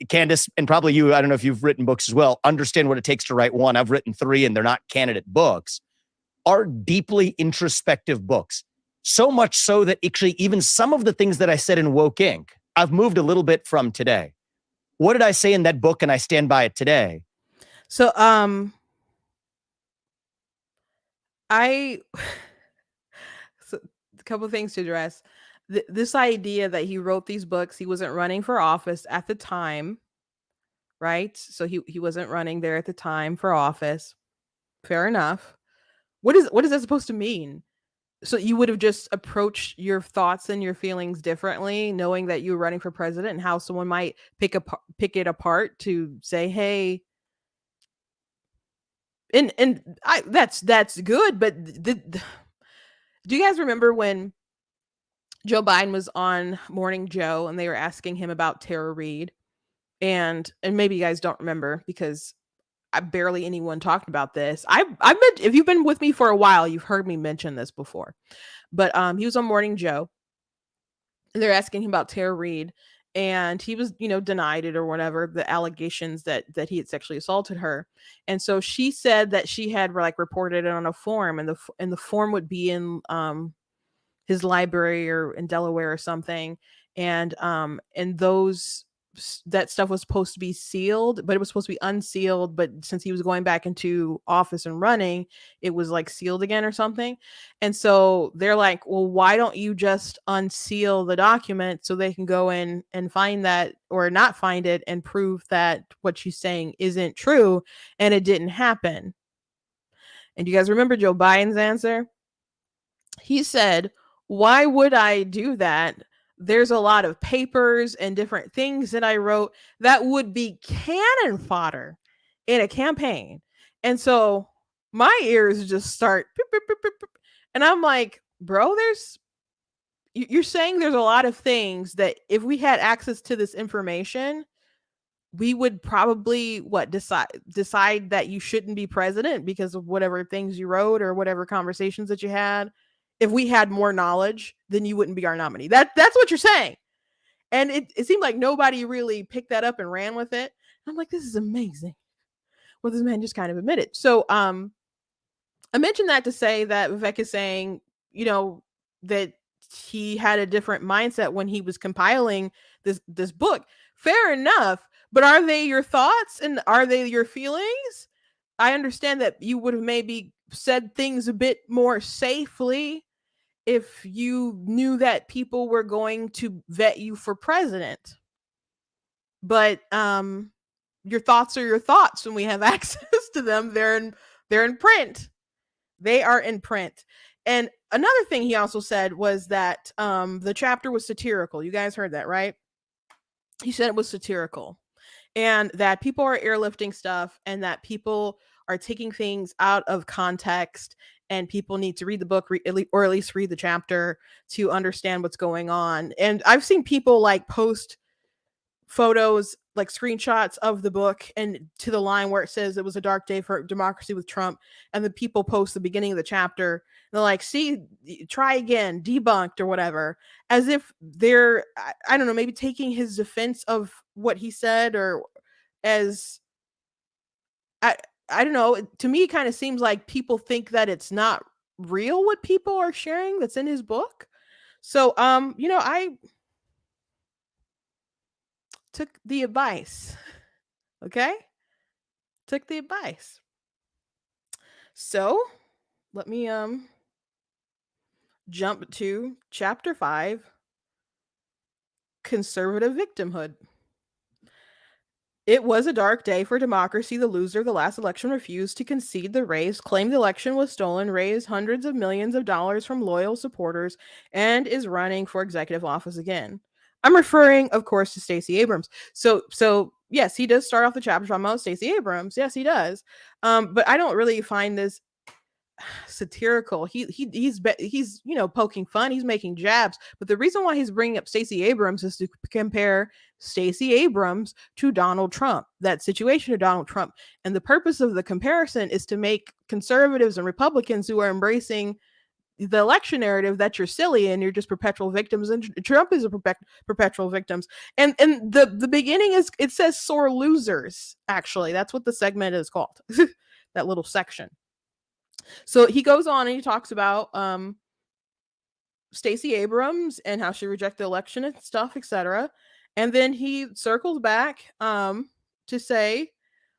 Candace, and probably you, I don't know if you've written books as well, understand what it takes to write one. I've written 3 and they're not candidate books, are deeply introspective books. So much so that actually even some of the things that I said in Woke Inc., I've moved a little bit from today. What did I say in that book? And I stand by it today. So, so a couple of things to address. This idea that he wrote these books, he wasn't running for office at the time, right? So he wasn't running there at the time for office. Fair enough. What is that supposed to mean? So you would have just approached your thoughts and your feelings differently, knowing that you were running for president, and how someone might pick it apart to say, "Hey," that's good. But do you guys remember when Joe Biden was on Morning Joe and they were asking him about Tara Reade? And maybe you guys don't remember because barely anyone talked about this. I've been, if you've been with me for a while, you've heard me mention this before. But he was on Morning Joe and they're asking him about Tara Reade, and he was, denied it or whatever, the allegations that he had sexually assaulted her. And so she said that she had reported it on a form, and the form would be in his library or in Delaware or something. And that stuff was supposed to be sealed, but it was supposed to be unsealed. But since he was going back into office and running, it was sealed again or something. And so they're like, well, why don't you just unseal the document so they can go in and find that, or not find it, and prove that what she's saying isn't true and it didn't happen? And you guys remember Joe Biden's answer? He said, why would I do that? There's a lot of papers and different things that I wrote that would be cannon fodder in a campaign. And so my ears just start, beep, beep, beep, beep, beep. And I'm like, bro, you're saying there's a lot of things that if we had access to this information, we would probably decide that you shouldn't be president because of whatever things you wrote or whatever conversations that you had. If we had more knowledge, then you wouldn't be our nominee. That's what you're saying. And it seemed like nobody really picked that up and ran with it. I'm like, this is amazing. Well, this man just kind of admitted. So I mentioned that to say that Vivek is saying, that he had a different mindset when he was compiling this book. Fair enough. But are they your thoughts and are they your feelings? I understand that you would have maybe said things a bit more safely if you knew that people were going to vet you for president. but your thoughts are your thoughts when we have access to them. They're in print. They are in print. And another thing he also said was that the chapter was satirical. You guys heard that, right? He said it was satirical, and that people are airlifting stuff, and that people are taking things out of context, and people need to read the book or at least read the chapter to understand what's going on. And I've seen people like post photos, like screenshots of the book, and to the line where it says it was a dark day for democracy with Trump, and the people post the beginning of the chapter, and they're like, see, try again, debunked or whatever, as if they're, I don't know, maybe taking his defense of what he said, or as I I don't know. To me, it kind of seems like people think that it's not real what people are sharing that's in his book. So I took the advice. Okay? Took the advice. So, let me jump to chapter 5, conservative victimhood. It was a dark day for democracy. The loser of the last election refused to concede the race, claimed the election was stolen, raised hundreds of millions of dollars from loyal supporters, and is running for executive office again. I'm referring, of course, to Stacey Abrams. So yes, he does start off the chapter talking about Stacey Abrams. Yes, he does. But I don't really find this satirical. He's poking fun. He's making jabs. But the reason why he's bringing up Stacey Abrams is to compare Stacey Abrams to Donald Trump, that situation to Donald Trump. And the purpose of the comparison is to make conservatives and Republicans who are embracing the election narrative that you're silly and you're just perpetual victims, and Trump is a perpetual victims. And the beginning is, it says sore losers. Actually, that's what the segment is called. That little section. So he goes on and he talks about Stacey Abrams and how she rejected the election and stuff, etc. And then he circles back to say,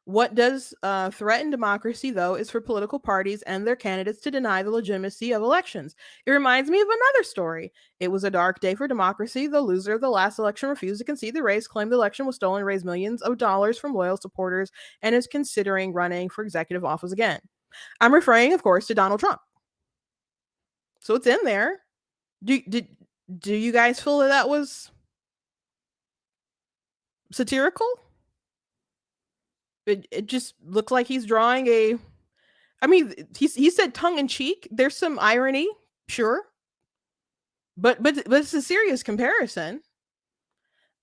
what does threaten democracy, though, is for political parties and their candidates to deny the legitimacy of elections. It reminds me of another story. It was a dark day for democracy. The loser of the last election refused to concede the race, claimed the election was stolen, raised millions of dollars from loyal supporters, and is considering running for executive office again. I'm referring, of course, to Donald Trump. So it's in there. Do you guys feel that was satirical? It just looks like he's drawing a. I mean, he said tongue in cheek. There's some irony, sure, but it's a serious comparison.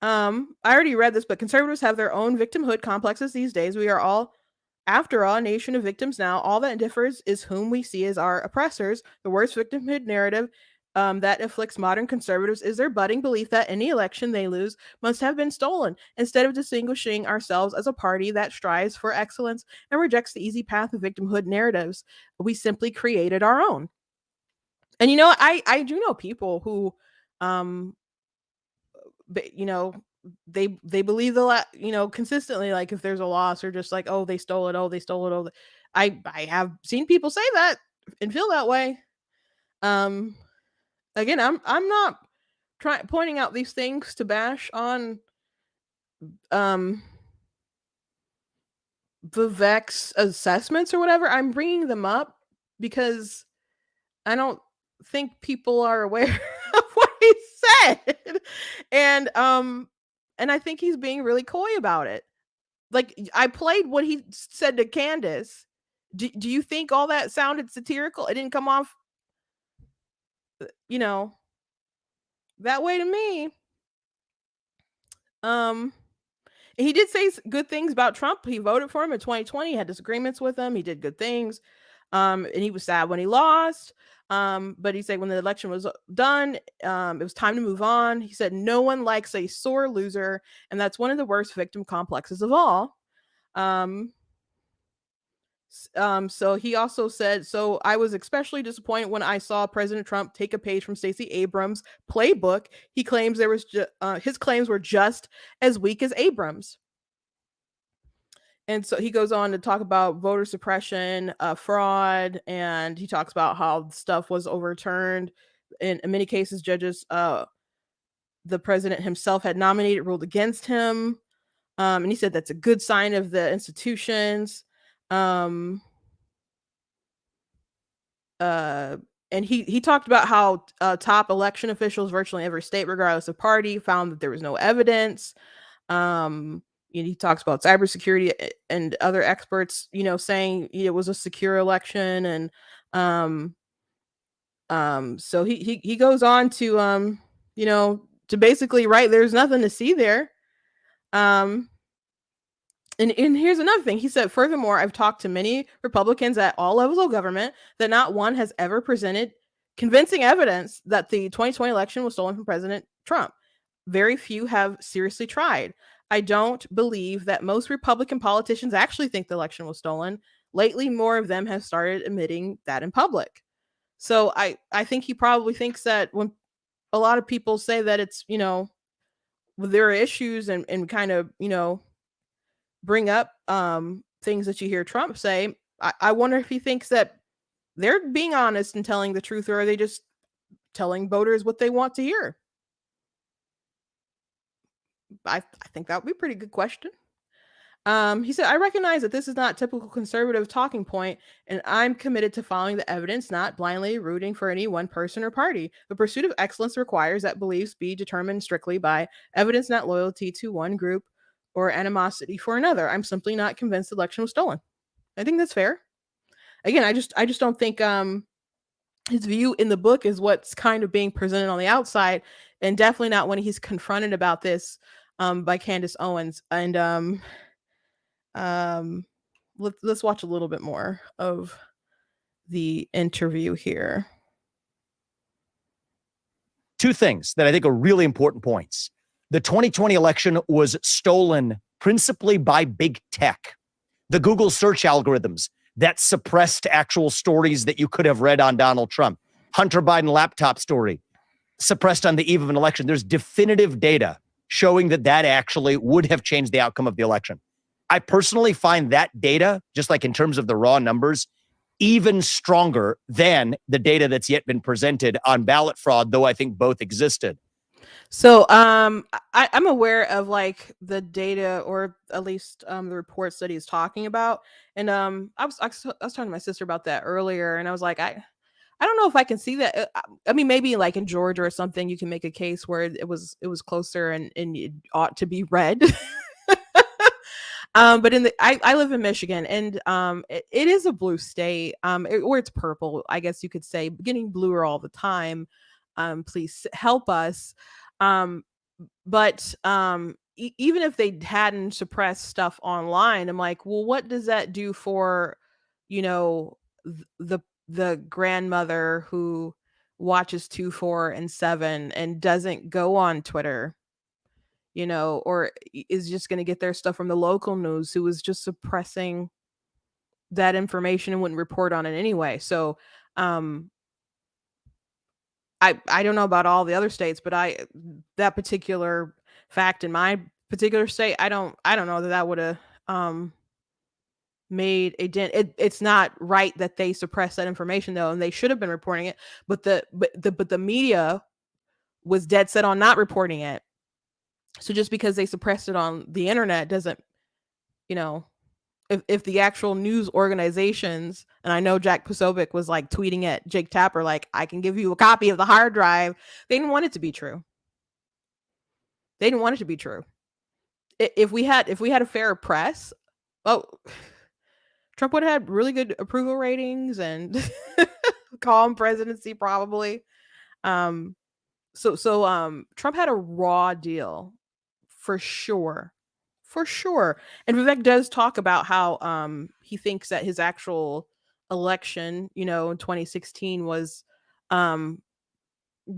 I already read this, but conservatives have their own victimhood complexes these days. We are all, after all, a nation of victims now. All that differs is whom we see as our oppressors. The worst victimhood narrative that afflicts modern conservatives is their budding belief that any election they lose must have been stolen. Instead of distinguishing ourselves as a party that strives for excellence and rejects the easy path of victimhood narratives, we simply created our own. And I do know people who, they believe consistently, like if there's a loss, or just like, oh, they stole it, I have seen people say that and feel that way. Again, I'm not pointing out these things to bash on Vivek's assessments or whatever. I'm bringing them up because I don't think people are aware of what he said. And I think he's being really coy about it. Like, I played what he said to Candace. Do you think all that sounded satirical? It didn't come off that way to me. He did say good things about Trump. He voted for him in 2020, had disagreements with him. He did good things. And he was sad when he lost. But he said when the election was done, it was time to move on. He said no one likes a sore loser, and that's one of the worst victim complexes of all. So he also said, so I was especially disappointed when I saw President Trump take a page from Stacey Abrams' playbook. He claims his claims were just as weak as Abrams. And so he goes on to talk about voter suppression, fraud, and he talks about how stuff was overturned. In many cases, judges the president himself had nominated ruled against him. And he said that's a good sign of the institutions. And he talked about how top election officials, virtually every state, regardless of party, found that there was no evidence. He talks about cybersecurity and other experts, saying it was a secure election, and so he goes on to to basically write there's nothing to see there. And here's another thing. He said, furthermore, I've talked to many Republicans at all levels of government that not one has ever presented convincing evidence that the 2020 election was stolen from President Trump. Very few have seriously tried. I don't believe that most Republican politicians actually think the election was stolen. Lately, more of them have started admitting that in public. So I think he probably thinks that when a lot of people say that it's, there are issues and kind of, bring up things that you hear Trump say, I wonder if he thinks that they're being honest and telling the truth, or are they just telling voters what they want to hear? I think that would be a pretty good question. He said, I recognize that this is not typical conservative talking point, and I'm committed to following the evidence, not blindly rooting for any one person or party. The pursuit of excellence requires that beliefs be determined strictly by evidence, not loyalty to one group or animosity for another. I'm simply not convinced the election was stolen. I think that's fair. Again, I just don't think his view in the book is what's kind of being presented on the outside, and definitely not when he's confronted about this by Candace Owens. And let's watch a little bit more of the interview here. Two things that I think are really important points. The 2020 election was stolen principally by big tech, the Google search algorithms that suppressed actual stories that you could have read on Donald Trump. Hunter Biden laptop story suppressed on the eve of an election. There's definitive data showing that actually would have changed the outcome of the election. I personally find that data, just like in terms of the raw numbers, even stronger than the data that's yet been presented on ballot fraud, though I think both existed. So I'm aware of like the data, or at least the reports that he's talking about. And I was talking to my sister about that earlier, and I was like, I don't know if I can see that. I mean, maybe like in Georgia or something, you can make a case where it was closer and it ought to be red. But I live in Michigan, and it is a blue state, or it's purple, I guess you could say, getting bluer all the time. Please help us. But even if they hadn't suppressed stuff online, I'm like, well, what does that do for, the grandmother who watches 2, 4, and 7 and doesn't go on Twitter, or is just going to get their stuff from the local news, who was just suppressing that information and wouldn't report on it anyway. So, I don't know about all the other states, but that particular fact in my particular state, I don't know that would have made a dent. It's not right that they suppressed that information though, and they should have been reporting it. But the media was dead set on not reporting it. So just because they suppressed it on the internet doesn't, if the actual news organizations, and I know Jack Posobiec was like tweeting at Jake Tapper, like, I can give you a copy of the hard drive. They didn't want it to be true. They didn't want it to be true. If we had a fair press, Trump would have had really good approval ratings and calm presidency probably. So Trump had a raw deal for sure. And Vivek does talk about how he thinks that his actual election, in 2016 was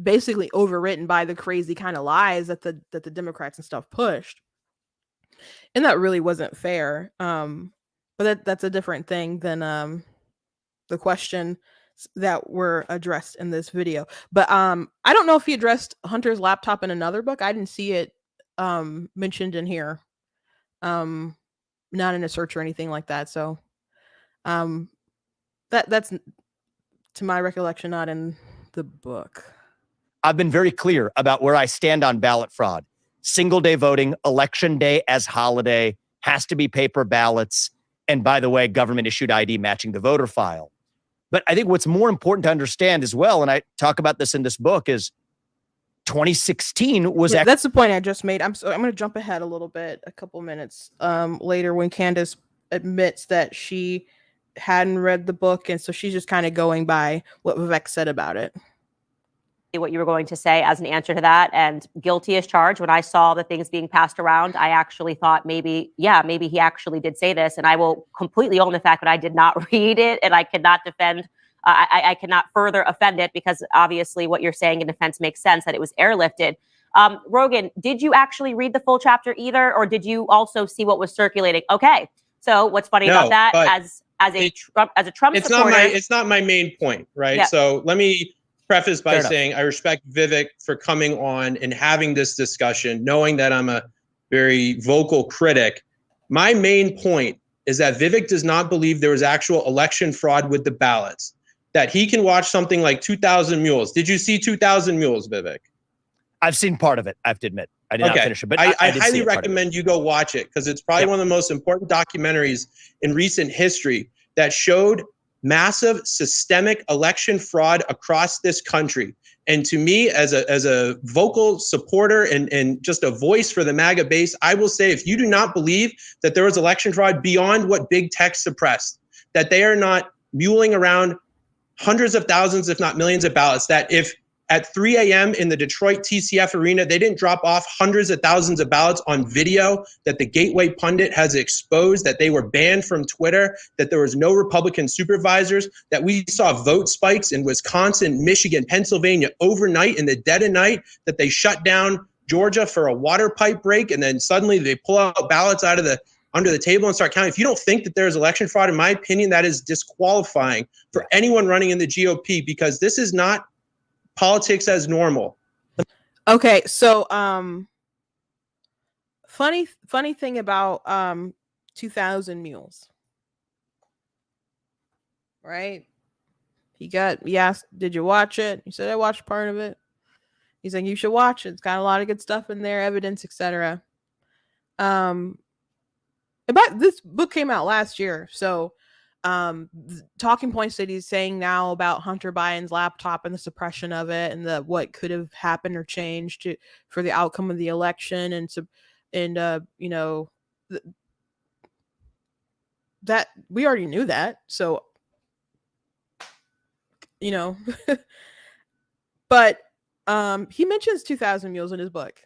basically overwritten by the crazy kind of lies that the Democrats and stuff pushed. And that really wasn't fair. But that's a different thing than the question that were addressed in this video. But I don't know if he addressed Hunter's laptop in another book. I didn't see it mentioned in here. Not in a search or anything like that. So that's to my recollection not in the book. I've been very clear about where I stand on ballot fraud single day voting, election day as holiday, has to be paper ballots. And by the way, government issued ID matching the voter file. But I think what's more important to understand as well, and I talk about this in this book, is 2016 was actually, that's the point I just made. I'm going to jump ahead a little bit, a couple minutes later, when Candace admits that she hadn't read the book, and so she's just kind of going by what Vivek said about it. What you were going to say as an answer to that, and guilty as charged. When I saw the things being passed around, I actually thought maybe he actually did say this, and I will completely own the fact that I did not read it, and I cannot defend. I cannot further offend it, because obviously what you're saying in defense makes sense, that it was airlifted. Rogan, did you actually read the full chapter either, or did you also see what was circulating? Okay, so what's funny about that, as a Trump supporter, it's not my main point, right? Yeah. So let me preface by saying I respect Vivek for coming on and having this discussion, knowing that I'm a very vocal critic. My main point is that Vivek does not believe there was actual election fraud with the ballots, that he can watch something like 2,000 Mules. Did you see 2,000 Mules, Vivek? I've seen part of it, I have to admit. I did not finish it, but I highly recommend you go watch it, because it's probably one of the most important documentaries in recent history that showed massive systemic election fraud across this country. And to me, as a vocal supporter and just a voice for the MAGA base, I will say, if you do not believe that there was election fraud beyond what big tech suppressed, that they are not muling around hundreds of thousands, if not millions of ballots, that if at 3 a.m. in the Detroit TCF arena, they didn't drop off hundreds of thousands of ballots on video, that the Gateway Pundit has exposed, that they were banned from Twitter, that there was no Republican supervisors, that we saw vote spikes in Wisconsin, Michigan, Pennsylvania overnight in the dead of night, that they shut down Georgia for a water pipe break, and then suddenly they pull out ballots out of under the table and start counting. If you don't think that there's election fraud, in my opinion, that is disqualifying for anyone running in the GOP, because this is not politics as normal. Okay, so funny thing about 2,000 Mules, right? He asked, did you watch it? He said, I watched part of it. He's like, you should watch it. It's got a lot of good stuff in there, evidence, etc. But this book came out last year, so talking points that he's saying now about Hunter Biden's laptop and the suppression of it, and what could have happened or changed for the outcome of the election, and you know, that we already knew that, so you know. But he mentions 2,000 Mules in his book.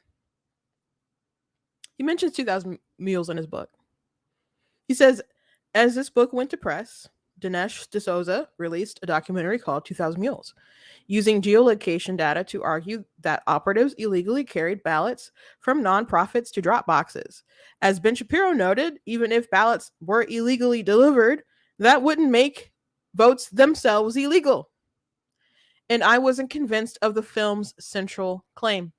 He mentions 2,000 Mules in his book. He says, as this book went to press, Dinesh D'Souza released a documentary called 2,000 Mules, using geolocation data to argue that operatives illegally carried ballots from nonprofits to drop boxes. As Ben Shapiro noted, even if ballots were illegally delivered, that wouldn't make votes themselves illegal. And I wasn't convinced of the film's central claim.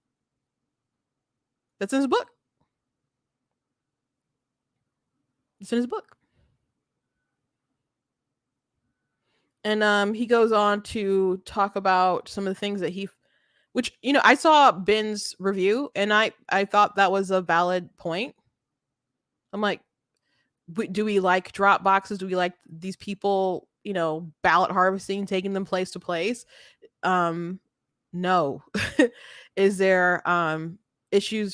That's in his book. It's in his book. And he goes on to talk about some of the things that which, you know, I saw Ben's review, and I thought that was a valid point. I'm like, do we like drop boxes? Do we like these people, you know, ballot harvesting, taking them place to place? No. Is there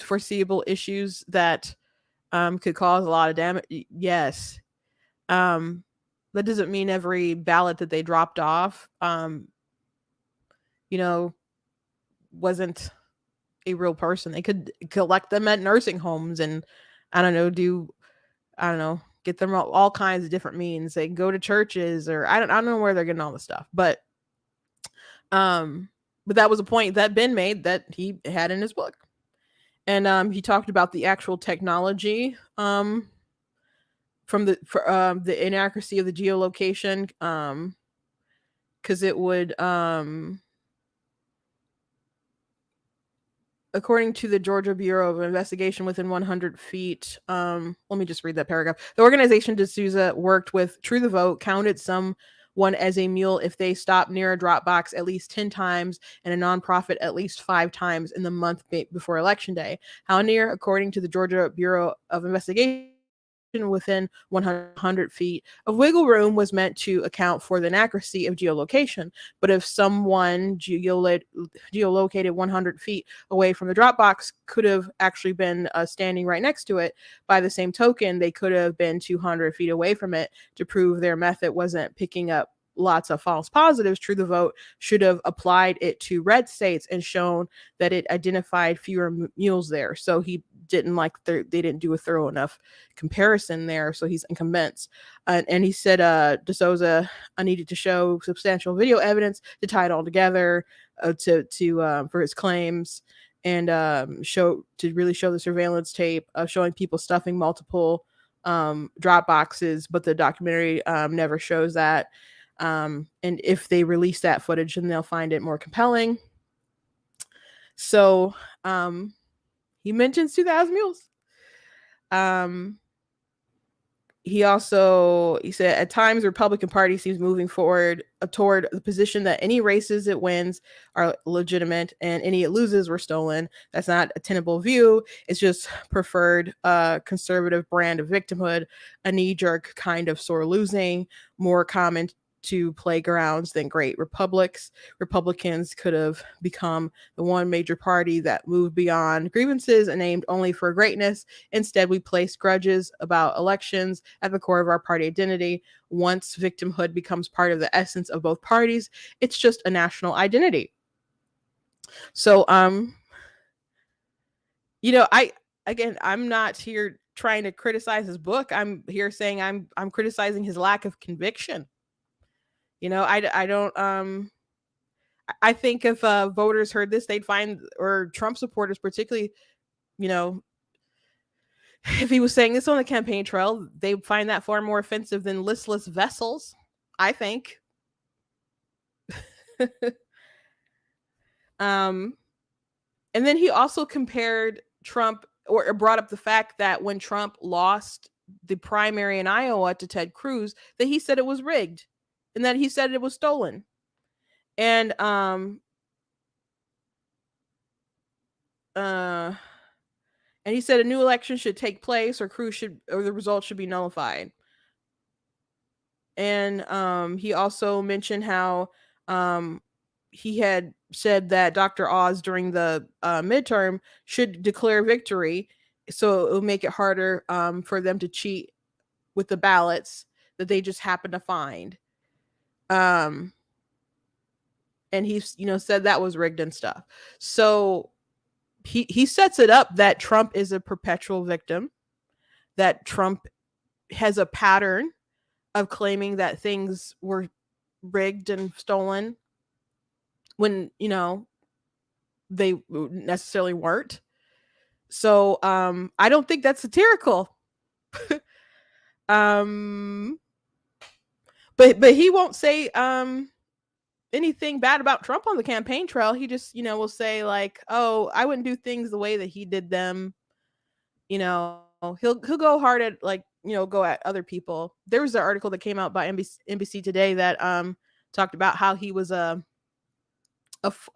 foreseeable issues that could cause a lot of damage? Yes. That doesn't mean every ballot that they dropped off, you know, wasn't a real person. They could collect them at nursing homes and, get them all kinds of different means. They can go to churches, or I don't know where they're getting all this stuff. But that was a point that Ben made that he had in his book. And he talked about the actual technology, from the inaccuracy of the geolocation, because it would, according to the Georgia Bureau of Investigation, within 100 feet. Let me just read that paragraph. The organization D'Souza worked with True the Vote counted some one as a mule if they stop near a drop box at least 10 times and a nonprofit at least 5 times in the month before Election Day. How near? According to the Georgia Bureau of Investigation, within 100 feet of wiggle room was meant to account for the inaccuracy of geolocation. But if someone geolocated 100 feet away from the drop box could have actually been standing right next to it, by the same token, they could have been 200 feet away from it to prove their method wasn't picking up lots of false positives. True the Vote should have applied it to red states and shown that it identified fewer mules there. So he didn't they didn't do a thorough enough comparison there. So he's inconvinced. And he said DeSouza needed to show substantial video evidence to tie it all together for his claims, and really show the surveillance tape of showing people stuffing multiple drop boxes, but the documentary never shows that. And if they release that footage, then they'll find it more compelling. So he mentions 2,000 mules. He said at times the Republican Party seems moving forward toward the position that any races it wins are legitimate and any it loses were stolen. That's not a tenable view. It's just preferred conservative brand of victimhood, a knee-jerk kind of sore losing, more common to playgrounds than great republics. Republicans could have become the one major party that moved beyond grievances and aimed only for greatness. Instead, we place grudges about elections at the core of our party identity. Once victimhood becomes part of the essence of both parties, it's just a national identity. So, I'm not here trying to criticize his book. I'm here saying I'm criticizing his lack of conviction. I don't I think if voters heard this, they'd find, or Trump supporters particularly, if he was saying this on the campaign trail, they'd find that far more offensive than listless vessels, I think. And then he also compared Trump, or brought up the fact that when Trump lost the primary in Iowa to Ted Cruz, that he said it was rigged. And that he said it was stolen. And he said a new election should take place, or the results should be nullified. And he also mentioned how he had said that Dr. Oz during the midterm should declare victory, so it will make it harder for them to cheat with the ballots that they just happen to find. And he said that was rigged and stuff. So he sets it up that Trump is a perpetual victim, that Trump has a pattern of claiming that things were rigged and stolen when they necessarily weren't. So I don't think that's satirical. But he won't say anything bad about Trump on the campaign trail. He just, will say like, "Oh, I wouldn't do things the way that he did them." He'll go hard at go at other people. There was an article that came out by NBC Today that talked about how he was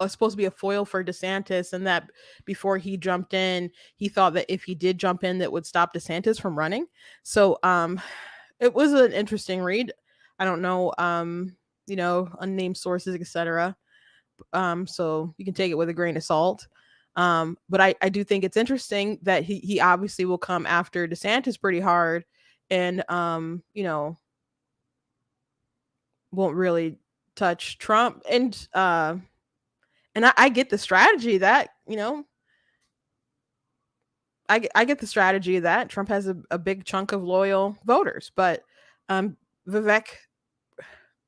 supposed to be a foil for DeSantis, and that before he jumped in, he thought that if he did jump in, that would stop DeSantis from running. So it was an interesting read. I don't know, unnamed sources, etc. So you can take it with a grain of salt. But I do think it's interesting that he obviously will come after DeSantis pretty hard, and won't really touch Trump. And I get the strategy that, I get the strategy that Trump has a big chunk of loyal voters, but Vivek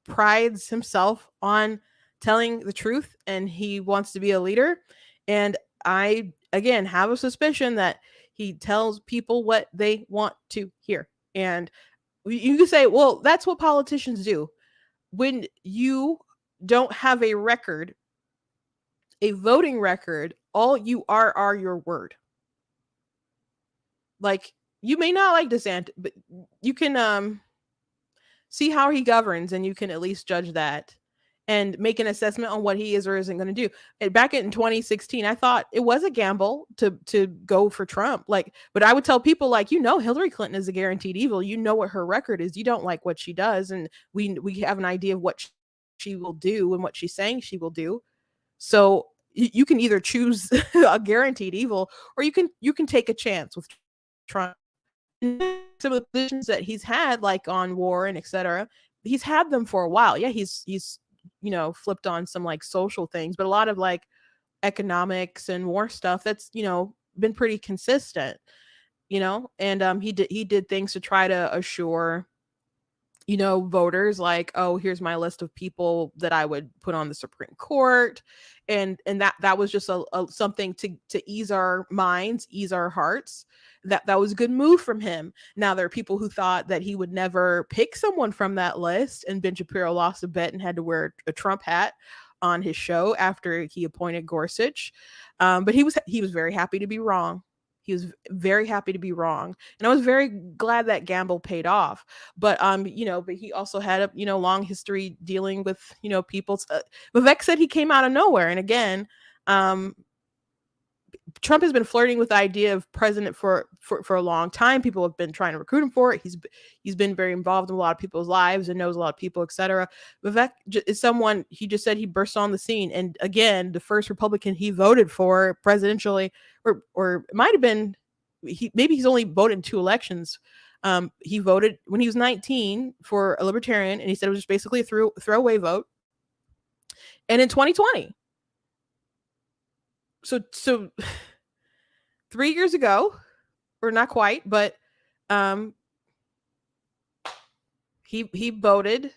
prides himself on telling the truth, and he wants to be a leader. And I, again, have a suspicion that he tells people what they want to hear. And you can say, well, that's what politicians do. When you don't have a record, a voting record, all you are your word. Like, you may not like DeSantis, but you can see how he governs, and you can at least judge that and make an assessment on what he is or isn't going to do. And back in 2016, I thought it was a gamble to go for Trump. Like, but I would tell people, like, Hillary Clinton is a guaranteed evil. You know what her record is. You don't like what she does, and we have an idea of what she will do and what she's saying she will do. So you can either choose a guaranteed evil, or you can take a chance with Trump. Some of the positions that he's had, like on war and etc., he's had them for a while. Yeah, he's flipped on some like social things, but a lot of like economics and war stuff that's been pretty consistent. And he did things to try to assure voters, like, oh, here's my list of people that I would put on the Supreme Court, and that was just a something to ease our minds, ease our hearts. That was a good move from him. Now there are people who thought that he would never pick someone from that list, and Ben Shapiro lost a bet and had to wear a Trump hat on his show after he appointed Gorsuch. But he was very happy to be wrong. He was very happy to be wrong, and I was very glad that gamble paid off. But but he also had a long history dealing with people. Vivek said he came out of nowhere, and again, Trump has been flirting with the idea of president for a long time. People have been trying to recruit him for it. He's been very involved in a lot of people's lives and knows a lot of people, etc. Vivek is someone, he just said he burst on the scene, and again, the first Republican he voted for presidentially, or it might have been maybe he's only voted in 2 elections. He voted when he was 19 for a libertarian, and he said it was just basically a throwaway vote. And in 2020. So 3 years ago, or not quite, but he voted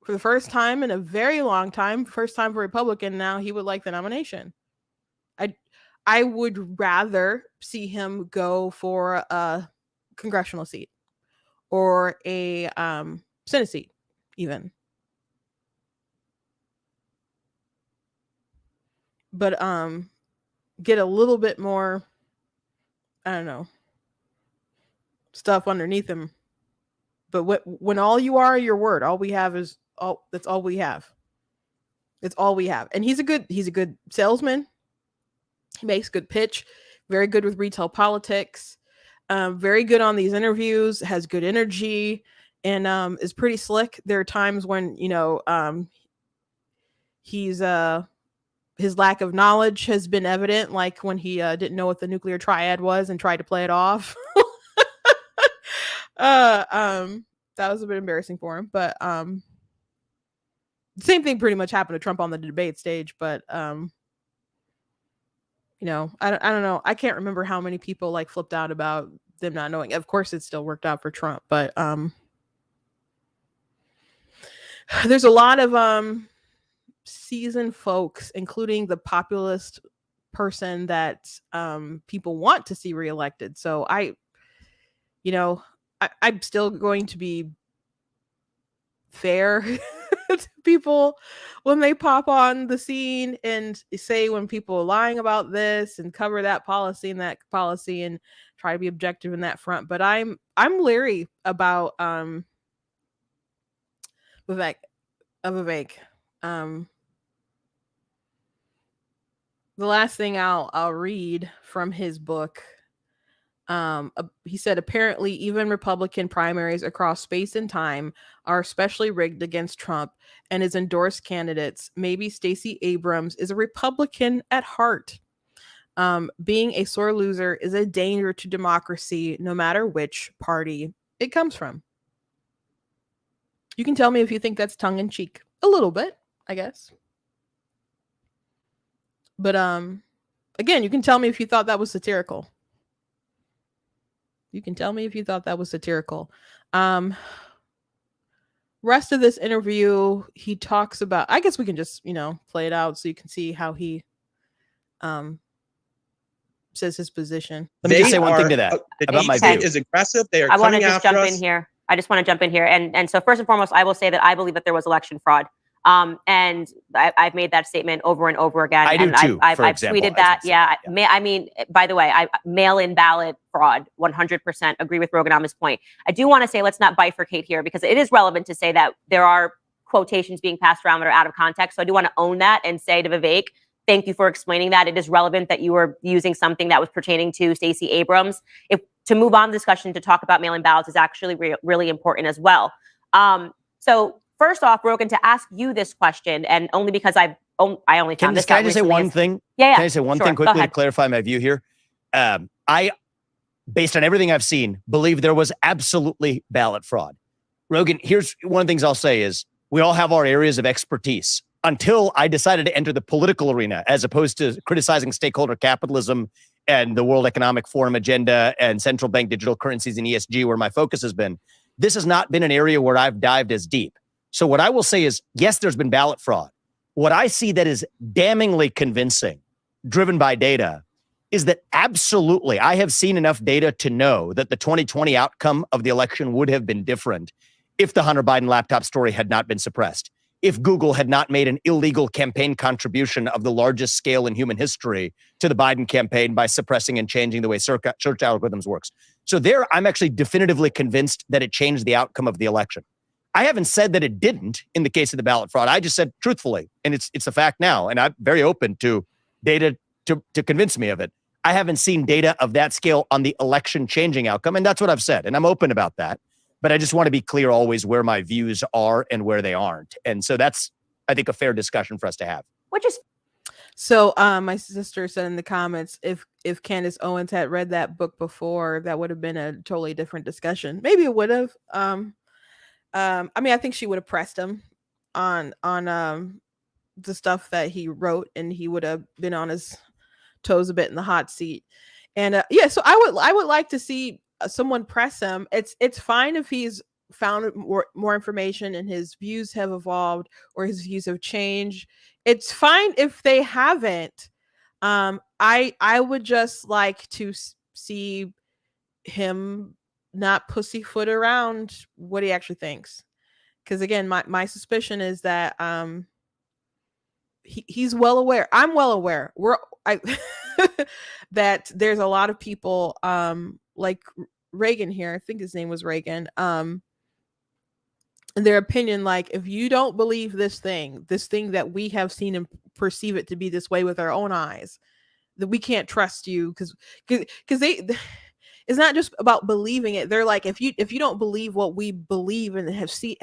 for the first time in a very long time, first time for Republican. Now he would like the nomination. I would rather see him go for a congressional seat or a Senate seat, even. But get a little bit more, I don't know, stuff underneath him. But when all you are your word, all we have is that's all we have. It's all we have. And he's a good salesman. He makes good pitch, very good with retail politics, very good on these interviews, has good energy, and is pretty slick. There are times when he's his lack of knowledge has been evident, like when he didn't know what the nuclear triad was and tried to play it off. That was a bit embarrassing for him, but same thing pretty much happened to Trump on the debate stage. But I don't know. I can't remember how many people like flipped out about them not knowing. Of course, it still worked out for Trump, but there's a lot of seasoned folks, including the populist person that people want to see reelected. So I'm still going to be fair to people when they pop on the scene and say when people are lying about this and cover that policy and try to be objective in that front. But I'm leery about Vivek. The last thing I'll read from his book. He said, apparently, even Republican primaries across space and time are especially rigged against Trump and his endorsed candidates. Maybe Stacey Abrams is a Republican at heart. Being a sore loser is a danger to democracy, no matter which party it comes from. You can tell me if you think that's tongue in cheek. A little bit, I guess. But again, you can tell me if you thought that was satirical. You can tell me if you thought that was satirical. Rest of this interview, he talks about, I guess we can just, play it out so you can see how he says his position. Let me just say one thing to that about my view. Is aggressive. They are I want to coming just after jump us. in here. I just want to jump in here. And so first and foremost, I will say that I believe that there was election fraud. And I've made that statement over and over again. I do and too, I've for example, tweeted as that. I said. Yeah. Yeah. I mean, by the way, mail-in ballot fraud, 100% agree with Rogan on this point. I do want to say, let's not bifurcate here, because it is relevant to say that there are quotations being passed around that are out of context. So I do want to own that and say to Vivek, thank you for explaining that. It is relevant that you were using something that was pertaining to Stacey Abrams. To move on the discussion to talk about mail-in ballots is actually really important as well. So first off, Rogan, to ask you this question, and only because I only found this out Can I just say one thing? Yeah. Can I say one sure. thing quickly to clarify my view here? I, based on everything I've seen, believe there was absolutely ballot fraud. Rogan, here's one of the things I'll say is we all have our areas of expertise. Until I decided to enter the political arena, as opposed to criticizing stakeholder capitalism and the World Economic Forum agenda and central bank digital currencies and ESG, where my focus has been, this has not been an area where I've dived as deep. So what I will say is, yes, there's been ballot fraud. What I see that is damningly convincing, driven by data, is that absolutely, I have seen enough data to know that the 2020 outcome of the election would have been different if the Hunter Biden laptop story had not been suppressed, if Google had not made an illegal campaign contribution of the largest scale in human history to the Biden campaign by suppressing and changing the way search algorithms works. So there, I'm actually definitively convinced that it changed the outcome of the election. I haven't said that it didn't in the case of the ballot fraud. I just said truthfully, and it's a fact now, and I'm very open to data to convince me of it. I haven't seen data of that scale on the election changing outcome, and that's what I've said, and I'm open about that. But I just want to be clear always where my views are and where they aren't. And so that's, I think, a fair discussion for us to have. Which is so my sister said in the comments, if Candace Owens had read that book before, that would have been a totally different discussion. Maybe it would have. I mean, I think she would have pressed him on the stuff that he wrote, and he would have been on his toes a bit in the hot seat. And yeah, so I would like to see someone press him. It's fine if he's found more information and his views have evolved or his views have changed. It's fine if they haven't. I would just like to see him not pussyfoot around what he actually thinks. Because again, my suspicion is that he's well aware. I'm well aware. That there's a lot of people like Reagan here. I think his name was Reagan. In their opinion, like, if you don't believe this thing that we have seen and perceive it to be this way with our own eyes, that we can't trust you because they. It's not just about believing it. They're like, if you don't believe what we believe and have seen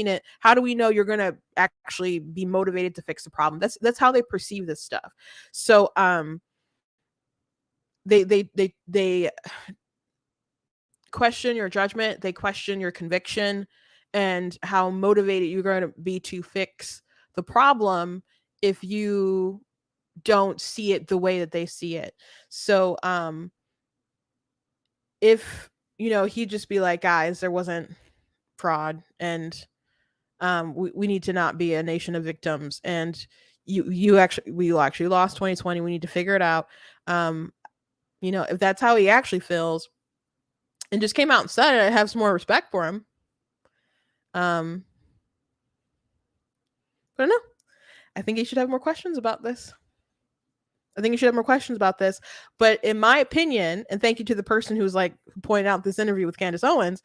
it, how do we know you're gonna actually be motivated to fix the problem? That's how they perceive this stuff. So they question your judgment, they question your conviction, and how motivated you're going to be to fix the problem if you don't see it the way that they see it. So if he'd just be like, guys, there wasn't fraud, and we need to not be a nation of victims, and we actually lost 2020, we need to figure it out. If that's how he actually feels, and just came out and said it, I have some more respect for him. But I don't know. I think he should have more questions about this. But in my opinion, and thank you to the person who pointed out this interview with Candace Owens,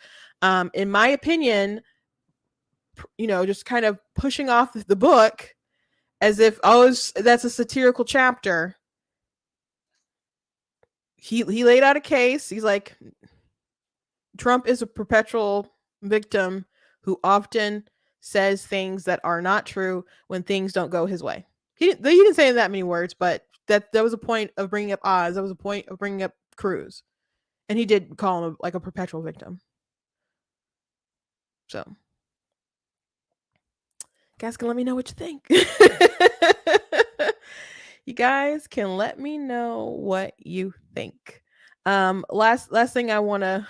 in my opinion, just kind of pushing off the book as if, that's a satirical chapter. He laid out a case. He's like, Trump is a perpetual victim who often says things that are not true when things don't go his way. He didn't say that many words, but that was a point of bringing up Oz. That was a point of bringing up Cruz. And he did call him a perpetual victim. So, you guys can let me know what you think. You guys can let me know what you think. Last thing I wanted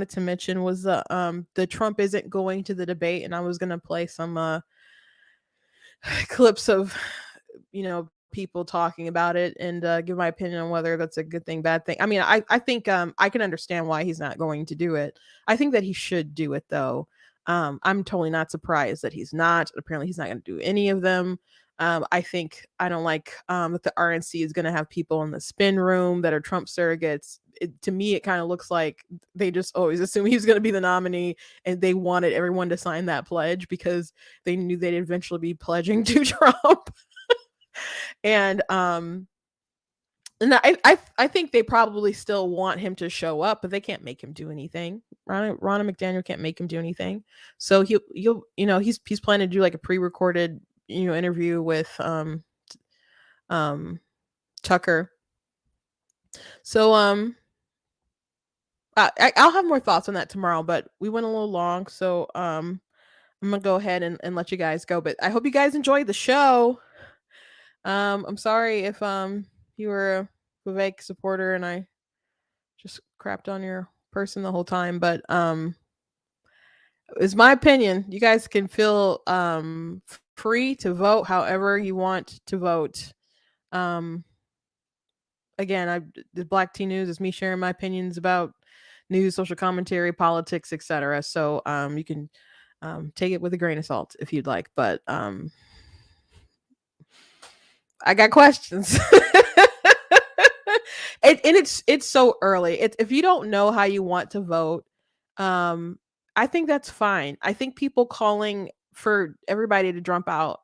to mention was the Trump isn't going to the debate, and I was gonna play some clips of people talking about it and give my opinion on whether that's a good thing, bad thing. I mean, I think I can understand why he's not going to do it. I think that he should do it though. I'm totally not surprised that he's not. Apparently, he's not going to do any of them. I don't like that the RNC is going to have people in the spin room that are Trump surrogates. To me, it kind of looks like they just always assume he's going to be the nominee, and they wanted everyone to sign that pledge because they knew they'd eventually be pledging to Trump. And I think they probably still want him to show up, but they can't make him do anything. Ronna McDaniel can't make him do anything. So he's planning to do like a pre-recorded interview with Tucker. So I'll have more thoughts on that tomorrow, but we went a little long, so I'm gonna go ahead and let you guys go. But I hope you guys enjoyed the show. I'm sorry if you were a Vivek supporter and I just crapped on your person the whole time, but it's my opinion. You guys can feel free to vote however you want to vote. Again, the Black Tea News is me sharing my opinions about news, social commentary, politics, etc. So you can take it with a grain of salt if you'd like, but I got questions. And it's so early. If you don't know how you want to vote, I think that's fine. I think people calling for everybody to jump out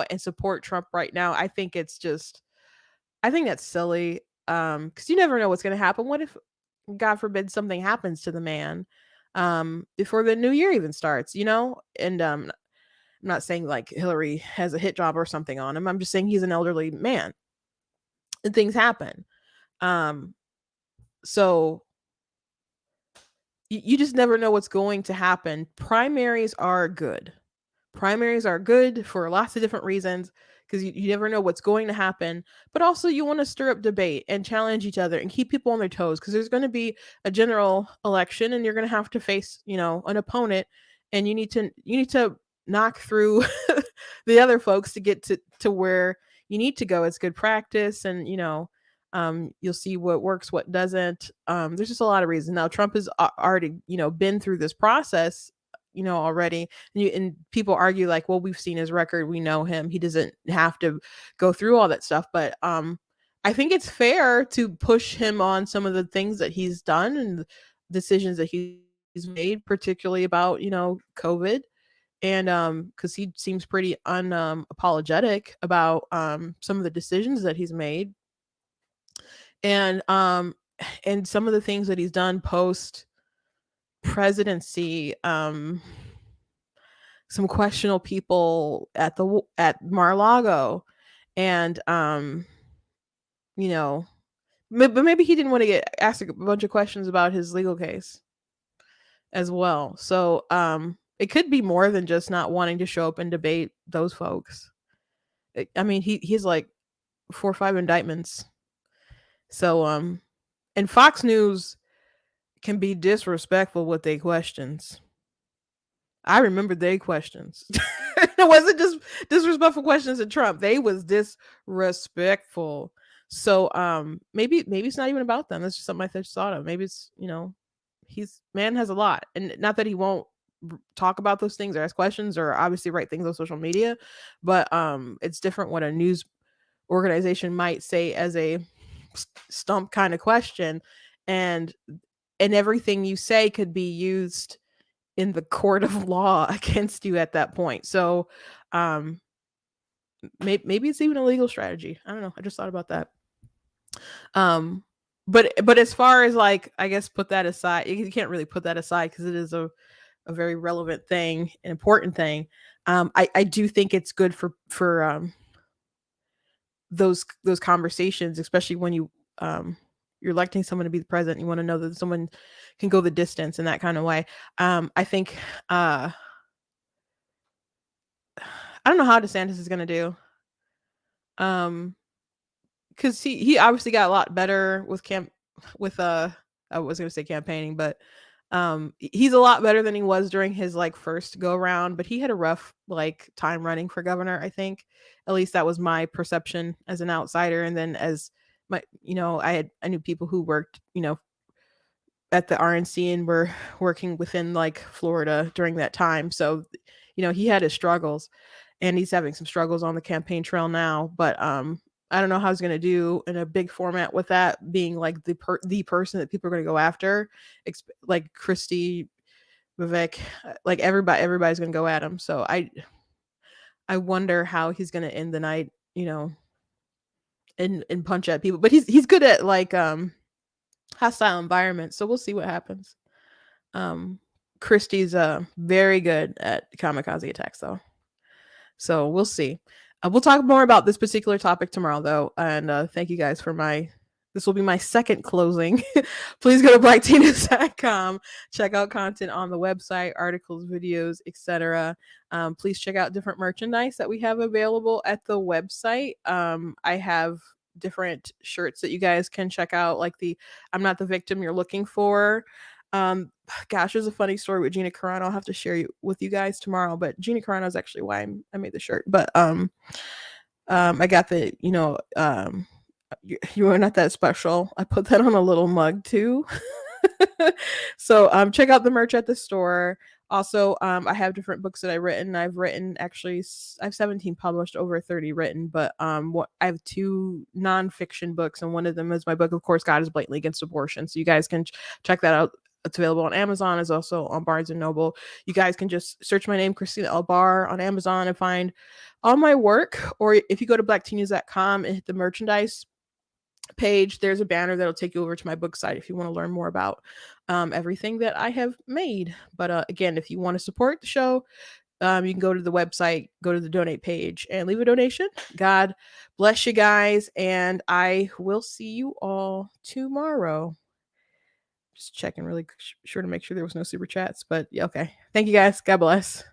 and support Trump right now, I think that's silly. Because you never know what's going to happen. What if, God forbid, something happens to the man before the new year even starts? And I'm not saying like Hillary has a hit job or something on him. I'm just saying he's an elderly man. And things happen. So you just never know what's going to happen. Primaries are good. Primaries are good for lots of different reasons because you never know what's going to happen. But also you want to stir up debate and challenge each other and keep people on their toes because there's going to be a general election and you're going to have to face, an opponent, and you need to knock through the other folks to get to where you need to go. It's good practice, and you'll see what works, what doesn't. There's just a lot of reasons. Now Trump has already been through this process already, and people argue like, well, we've seen his record, we know him, he doesn't have to go through all that stuff. But I think it's fair to push him on some of the things that he's done and the decisions that he's made, particularly about COVID. And because he seems pretty unapologetic about some of the decisions that he's made, and some of the things that he's done post presidency. Some questionable people at Mar-a-Lago, and but maybe he didn't want to get asked a bunch of questions about his legal case as well. So it could be more than just not wanting to show up and debate those folks. I mean, he's like 4 or 5 indictments. So and Fox News can be disrespectful with their questions. I remember their questions. It wasn't just disrespectful questions at Trump. They was disrespectful. So maybe it's not even about them. That's just something I just thought of. Maybe it's man has a lot, and not that he won't talk about those things or ask questions or obviously write things on social media, but it's different what a news organization might say as a stump kind of question, and everything you say could be used in the court of law against you at that point. So maybe it's even a legal strategy. I don't know. I just thought about that. But as far as like, I guess put that aside, you can't really put that aside because it is a very relevant thing, an important thing. I do think it's good for those conversations, especially when you're electing someone to be the president. You want to know that someone can go the distance in that kind of way. I think I don't know how DeSantis is going to do. Because he obviously got a lot better with I was going to say campaigning, but he's a lot better than he was during his like first go around. But he had a rough like time running for governor. I think at least that was my perception as an outsider. And then as my I knew people who worked at the RNC and were working within like Florida during that time. So, he had his struggles, and he's having some struggles on the campaign trail now. But I don't know how he's going to do in a big format with that being like the person that people are going to go after, like Christie, Vivek, like everybody's going to go at him. So I wonder how he's going to end the night, and punch at people. But he's good at like hostile environments. So we'll see what happens. Christie's very good at kamikaze attacks though. So we'll see. We'll talk more about this particular topic tomorrow though. And thank you guys for this will be my second closing. Please go to blacktinas.com. Check out content on the website, articles, videos, etc. Please check out different merchandise that we have available at the website. I have different shirts that you guys can check out, like the "I'm not the victim you're looking for." Gosh, there's a funny story with Gina Carano. I'll have to share with you guys tomorrow. But Gina Carano is actually why I made the shirt. But I got the you are not that special. I put that on a little mug too. So check out the merch at the store. Also, I have different books that I've written. I have 17 published, over 30 written, but I have 2 nonfiction books, and one of them is my book, of course, God is Blatantly Against Abortion. So you guys can check that out. It's available on Amazon. It's also on Barnes & Noble. You guys can just search my name, Christina L. Barr, on Amazon and find all my work. Or if you go to blackteeners.com and hit the merchandise page, there's a banner that'll take you over to my book site if you want to learn more about everything that I have made. But again, if you want to support the show, you can go to the website, go to the donate page, and leave a donation. God bless you guys, and I will see you all tomorrow. Just checking really sure to make sure there was no super chats, but yeah, okay. Thank you guys. God bless.